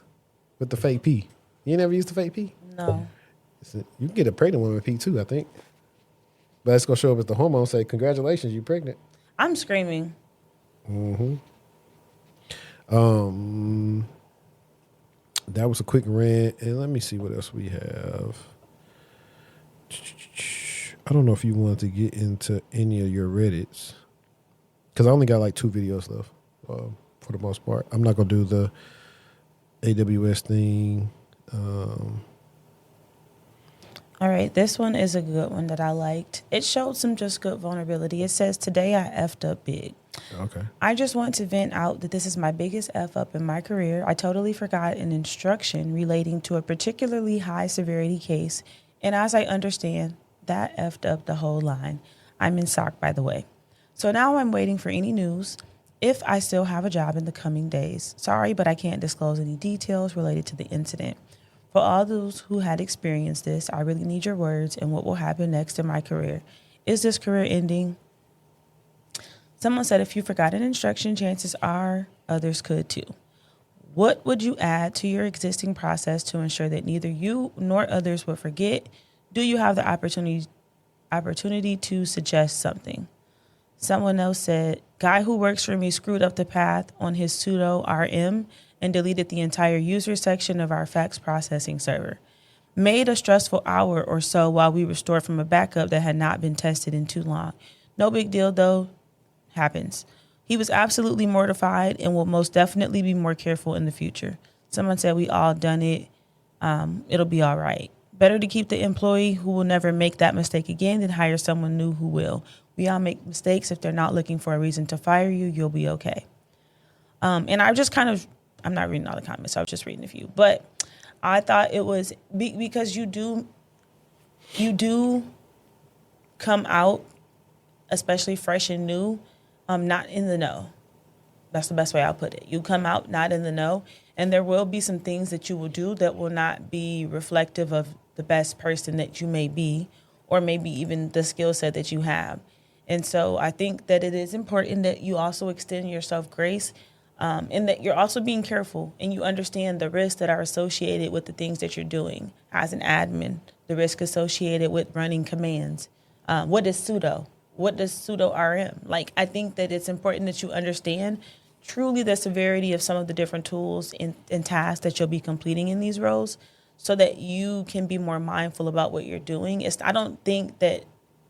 with the fake pee. You never used the fake pee? No. You can get a pregnant woman pee too, I think. But it's going to show up as the hormone say, congratulations, you pregnant. I'm screaming. That was a quick rant. And let me see what else we have. I don't know if you wanted to get into any of your Reddits. Because I only got like 2 videos left for the most part. I'm not going to do the AWS thing. All right, this one is a good one that I liked. It showed some just good vulnerability. It says, today I effed up big. Okay. I just want to vent out that this is my biggest F up in my career. I totally forgot an instruction relating to a particularly high severity case. And as I understand, that effed up the whole line. I'm in SOC, by the way. So now I'm waiting for any news if I still have a job in the coming days. Sorry, but I can't disclose any details related to the incident. For all those who had experienced this, I really need your words and what will happen next in my career. Is this career ending? Someone said if you forgot an instruction, chances are others could too. What would you add to your existing process to ensure that neither you nor others will forget? Do you have the opportunity to suggest something? Someone else said, guy who works for me screwed up the path on his sudo RM and deleted the entire user section of our fax processing server. Made a stressful hour or so while we restored from a backup that had not been tested in too long. No big deal though, happens. He was absolutely mortified and will most definitely be more careful in the future. Someone said we all done it, it'll be all right. Better to keep the employee who will never make that mistake again than hire someone new who will. We all make mistakes. If they're not looking for a reason to fire you, you'll be okay. And I just I'm not reading all the comments, so I was just reading a few. But I thought it was because you do come out, especially fresh and new, not in the know. That's the best way I'll put it. You come out not in the know, and there will be some things that you will do that will not be reflective of the best person that you may be, or maybe even the skill set that you have. And so I think that it is important that you also extend yourself grace, and that you're also being careful and you understand the risks that are associated with the things that you're doing. As an admin, the risk associated with running commands. What is sudo? What does sudo RM? Like, I think that it's important that you understand truly the severity of some of the different tools and tasks that you'll be completing in these roles so that you can be more mindful about what you're doing. I don't think that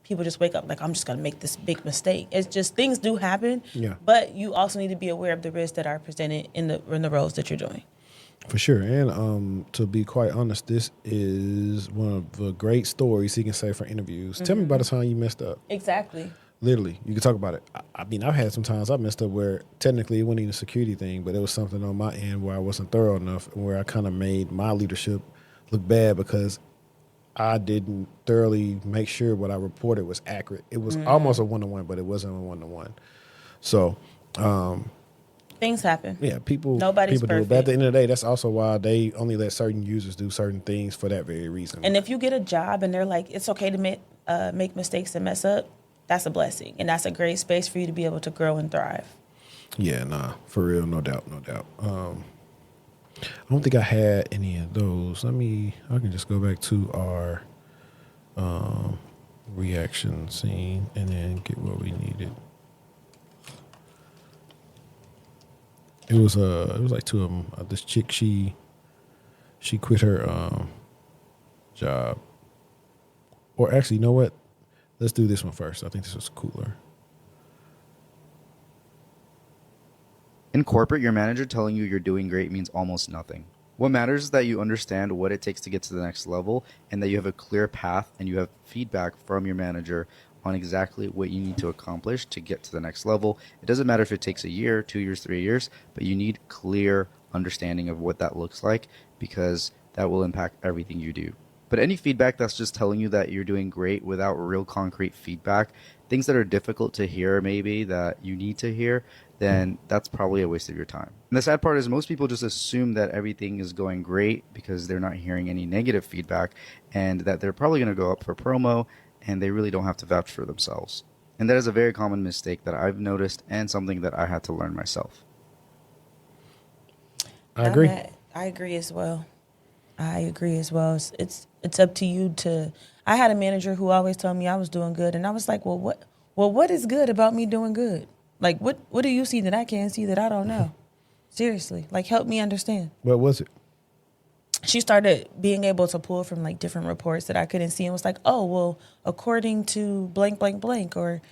people just wake up like, I'm just going to make this big mistake. It's just things do happen, but you also need to be aware of the risks that are presented in the roles that you're doing. For sure. And to be quite honest, this is one of the great stories he can say for interviews. Tell me about the time you messed up. Exactly. Literally, you can talk about it. I mean, I've had some times I messed up where technically it wasn't even a security thing, but it was something on my end where I wasn't thorough enough and where I kind of made my leadership look bad because I didn't thoroughly make sure what I reported was accurate. It was almost a one-to-one, but it wasn't a one-to-one. So Things happen. Yeah, Nobody's people do it. perfect. But at the end of the day, that's also why they only let certain users do certain things for that very reason. And if you get a job and they're like, it's okay to make mistakes and mess up, that's a blessing. And that's a great space for you to be able to grow and thrive. Yeah, nah, for real, no doubt. I don't think I had any of those. I can just go back to our reaction scene and then get what we needed. It was like two of them. This chick, she quit her job. Or actually, you know what? Let's do this one first. I think this was cooler. In corporate, your manager telling you you're doing great means almost nothing. What matters is that you understand what it takes to get to the next level and that you have a clear path and you have feedback from your manager on exactly what you need to accomplish to get to the next level. It doesn't matter if it takes a year, 2 years, 3 years, but you need clear understanding of what that looks like because that will impact everything you do. But any feedback that's just telling you that you're doing great without real concrete feedback, things that are difficult to hear maybe that you need to hear, then that's probably a waste of your time. And the sad part is most people just assume that everything is going great because they're not hearing any negative feedback and that they're probably going to go up for promo and they really don't have to vouch for themselves. And that is a very common mistake that I've noticed and something that I had to learn myself. I agree. I agree as well. It's up to you to. I had a manager who always told me I was doing good, and I was like, well, what is good about me doing good? Like, what do you see that I can't see that I don't know? Seriously, like, help me understand. What was it? She started being able to pull from like different reports that I couldn't see and was like, oh, well, according to blank, blank, blank, or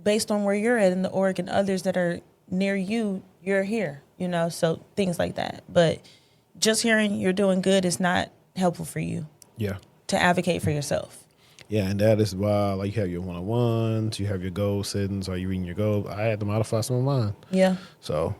based on where you're at in the org and others that are near you, you're here, so things like that. But just hearing you're doing good is not helpful for you. Yeah. To advocate for yourself. Yeah, and that is why, like, you have your one-on-ones, you have your goal settings, are you reading your goals? I had to modify some of mine. Yeah. So,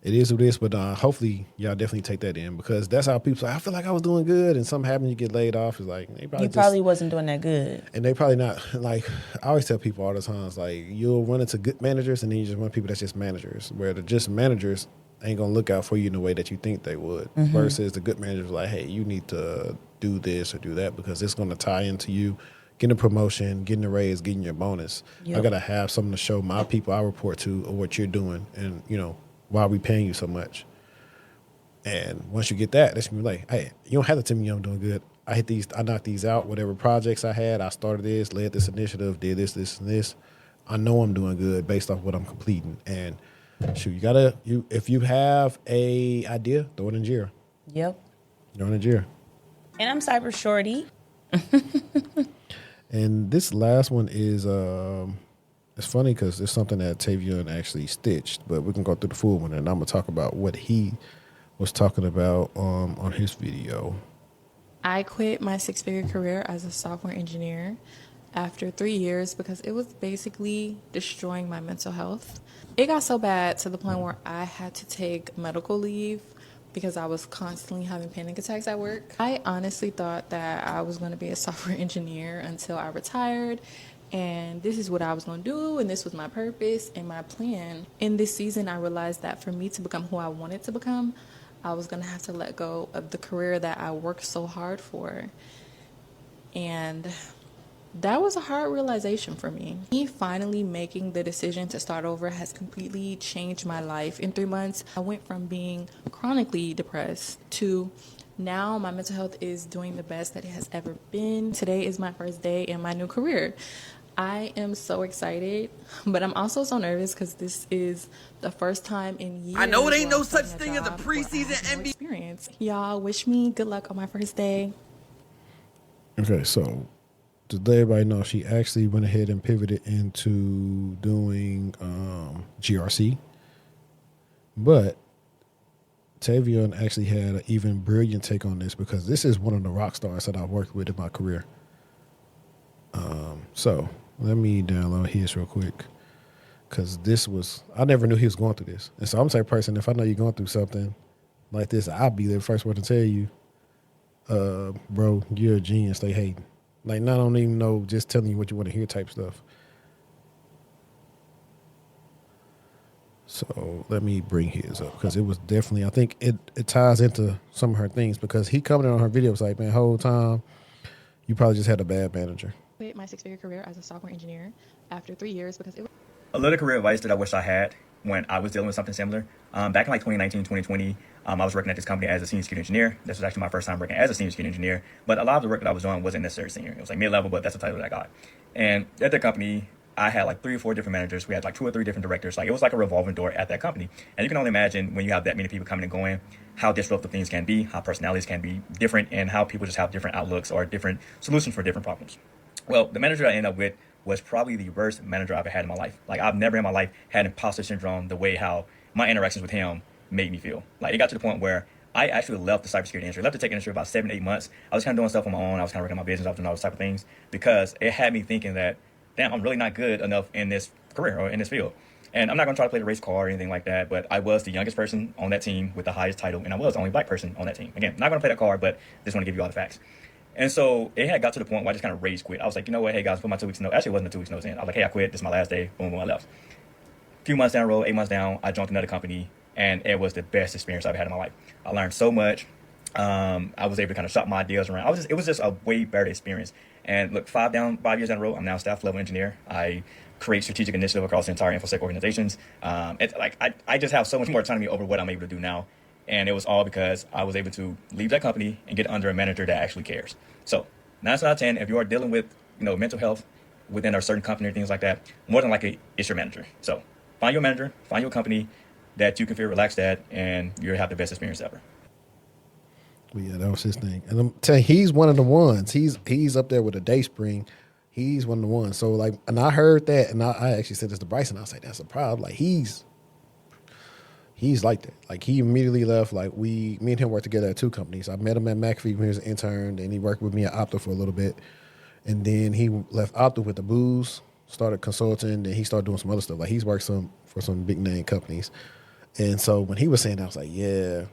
it is what it is, but hopefully y'all definitely take that in because that's how people say, I feel like I was doing good, and something happened, you get laid off. It's like, you probably wasn't doing that good. And they probably not, like, I always tell people all the time, it's like, you'll run into good managers, and then you just run people that's just managers, where the just managers ain't going to look out for you in the way that you think they would, versus the good managers like, hey, you need to do this or do that because it's going to tie into you getting a promotion, getting a raise, getting your bonus. Yep. I got to have something to show my people I report to of what you're doing and, why are we paying you so much? And once you get that, that's going to be like, hey, you don't have to tell me I'm doing good. I knocked these out, whatever projects I had, I started this, led this initiative, did this, and this. I know I'm doing good based off what I'm completing. And shoot, if you have a idea, throw it in Jira. Yep. Throw it in Jira. And I'm CyberShortieee. And this last one is it's funny because it's something that Tavion actually stitched, but we can go through the full one, and I'm gonna talk about what he was talking about on his video. I quit my 6-figure career as a software engineer after 3 years because it was basically destroying my mental health. It got so bad to the point where I had to take medical leave because I was constantly having panic attacks at work. I honestly thought that I was going to be a software engineer until I retired, and this is what I was going to do, and this was my purpose and my plan. In this season, I realized that for me to become who I wanted to become, I was going to have to let go of the career that I worked so hard for. And that was a hard realization for me. Me finally making the decision to start over has completely changed my life. In 3 months, I went from being chronically depressed to now my mental health is doing the best that it has ever been. Today is my first day in my new career. I am so excited, but I'm also so nervous because this is the first time in years. I know it ain't no such thing as a preseason NBA experience. Y'all wish me good luck on my first day. Okay, so to let everybody know, she actually went ahead and pivoted into doing GRC, but Tavion actually had an even brilliant take on this because this is one of the rock stars that I've worked with in my career. So let me download his real quick because I never knew he was going through this. And so I'm the type of person, if I know you're going through something like this, I'll be the first one to tell you, bro, you're a genius, stay hating. Like, I don't even know, just telling you what you want to hear type stuff. So let me bring his up because it was definitely, I think it ties into some of her things because he commented on her video was like, man, whole time you probably just had a bad manager. Quit my six-figure career as a software engineer after 3 years because it was A little career advice that I wish I had when I was dealing with something similar. Back in like 2019, 2020, I was working at this company as a senior security engineer. This was actually my first time working as a senior security engineer, but a lot of the work that I was doing wasn't necessarily senior. It was like mid-level, but that's the title that I got. And at that company, I had like 3 or 4 different managers. We had like 2 or 3 different directors. Like it was like a revolving door at that company. And you can only imagine when you have that many people coming and going, how disruptive things can be, how personalities can be different, and how people just have different outlooks or different solutions for different problems. Well, the manager I ended up with was probably the worst manager I've ever had in my life. Like I've never in my life had imposter syndrome the way how my interactions with him made me feel. Like it got to the point where I actually left the cybersecurity industry, left the tech industry about 7 to 8 months. I was kind of doing stuff on my own. I was kind of working my business, I was doing all those type of things because it had me thinking that, damn, I'm really not good enough in this career or in this field. And I'm not going to try to play the race card or anything like that, but I was the youngest person on that team with the highest title, and I was the only black person on that team. Again, not going to play that card, but just want to give you all the facts. And so it had got to the point where I just kind of rage quit. I was like, you know what, hey guys, put my 2 weeks notice. Actually, it wasn't a 2 weeks notice in. I was like, hey, I quit. This is my last day. Boom, boom, I left. A few months down the road, 8 months down, I joined another company, and it was the best experience I've had in my life. I learned so much. I was able to kind of shop my ideas around. It was just a way better experience. And look, 5 years down the road, I'm now a staff level engineer. I create strategic initiative across the entire InfoSec organizations. I just have so much more autonomy over what I'm able to do now. And it was all because I was able to leave that company and get under a manager that actually cares. So 9 out of 10, if you are dealing with mental health within a certain company or things like that, more than likely it's your manager. So find your manager, find your company that you can feel relaxed at, and you'll have the best experience ever. But yeah, that was his thing. And I'm telling you, he's one of the ones. He's up there with a Dayspring. He's one of the ones. So like, and I heard that, and I actually said this to Bryson. I was like, that's a problem. Like he's like that. Like he immediately left. Like me and him worked together at 2 companies. I met him at McAfee when he was an intern, and he worked with me at Opta for a little bit. And then he left Opta with the booze, started consulting, and he started doing some other stuff. Like he's worked for some big name companies. And so when he was saying that, I was like, yeah,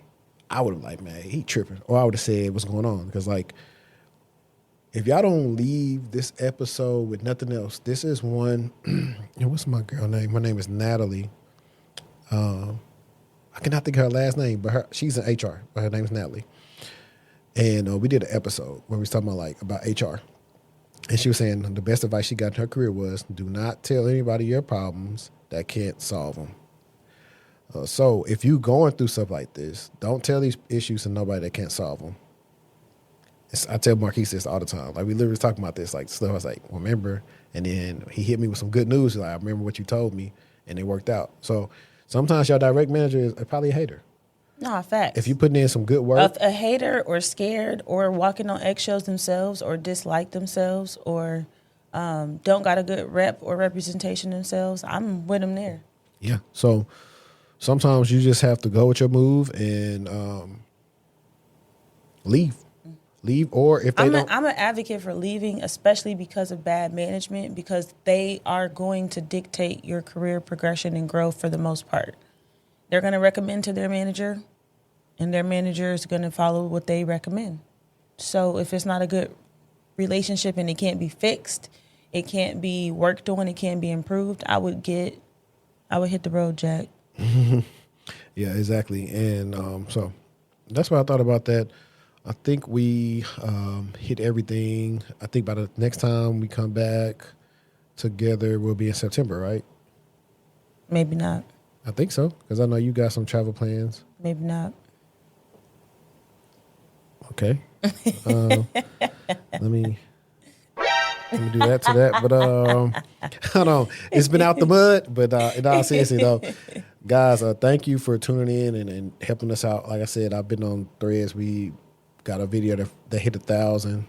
I would have like, man, he tripping. Or I would have said what's going on. Because like, if y'all don't leave this episode with nothing else, this is one, what's my girl name? Her name is Natalie. I cannot think of her last name, but she's in HR, but her name is Natalie. And we did an episode where we was talking about HR. And she was saying the best advice she got in her career was do not tell anybody your problems that can't solve them. So if you going through stuff like this, don't tell these issues to nobody that can't solve them. I tell Marquise this all the time. Like we literally was talking about this, like stuff. I was like, remember? And then he hit me with some good news. Like I remember what you told me, and it worked out. So sometimes your direct manager is probably a hater. No, facts. If you're putting in some good work. A hater or scared or walking on eggshells themselves or dislike themselves or don't got a good rep or representation themselves, I'm with them there. Yeah. So sometimes you just have to go with your move and leave. Leave, or if they don't. I'm an advocate for leaving, especially because of bad management, because they are going to dictate your career progression and growth for the most part. They're going to recommend to their manager, and their manager is going to follow what they recommend. So if it's not a good relationship and it can't be fixed, it can't be worked on, it can't be improved, I would hit the road, Jack. Yeah, exactly. And so that's what I thought about that. I think we hit everything. I think by the next time we come back together, we'll be in September, right? Maybe not. I think so, because I know you got some travel plans. Maybe not. Okay. Let me do that to that. But I don't know. It's been out the mud, but in all seriousness, though, guys, thank you for tuning in and helping us out. Like I said, I've been on Threads. We got a video that hit 1,000.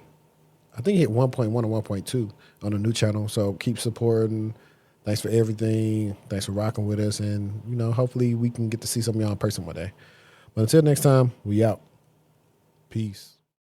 I think it hit 1.1 or 1.2 on a new channel. So keep supporting. Thanks for everything. Thanks for rocking with us. And, hopefully we can get to see some of y'all in person one day. But until next time, we out. Peace.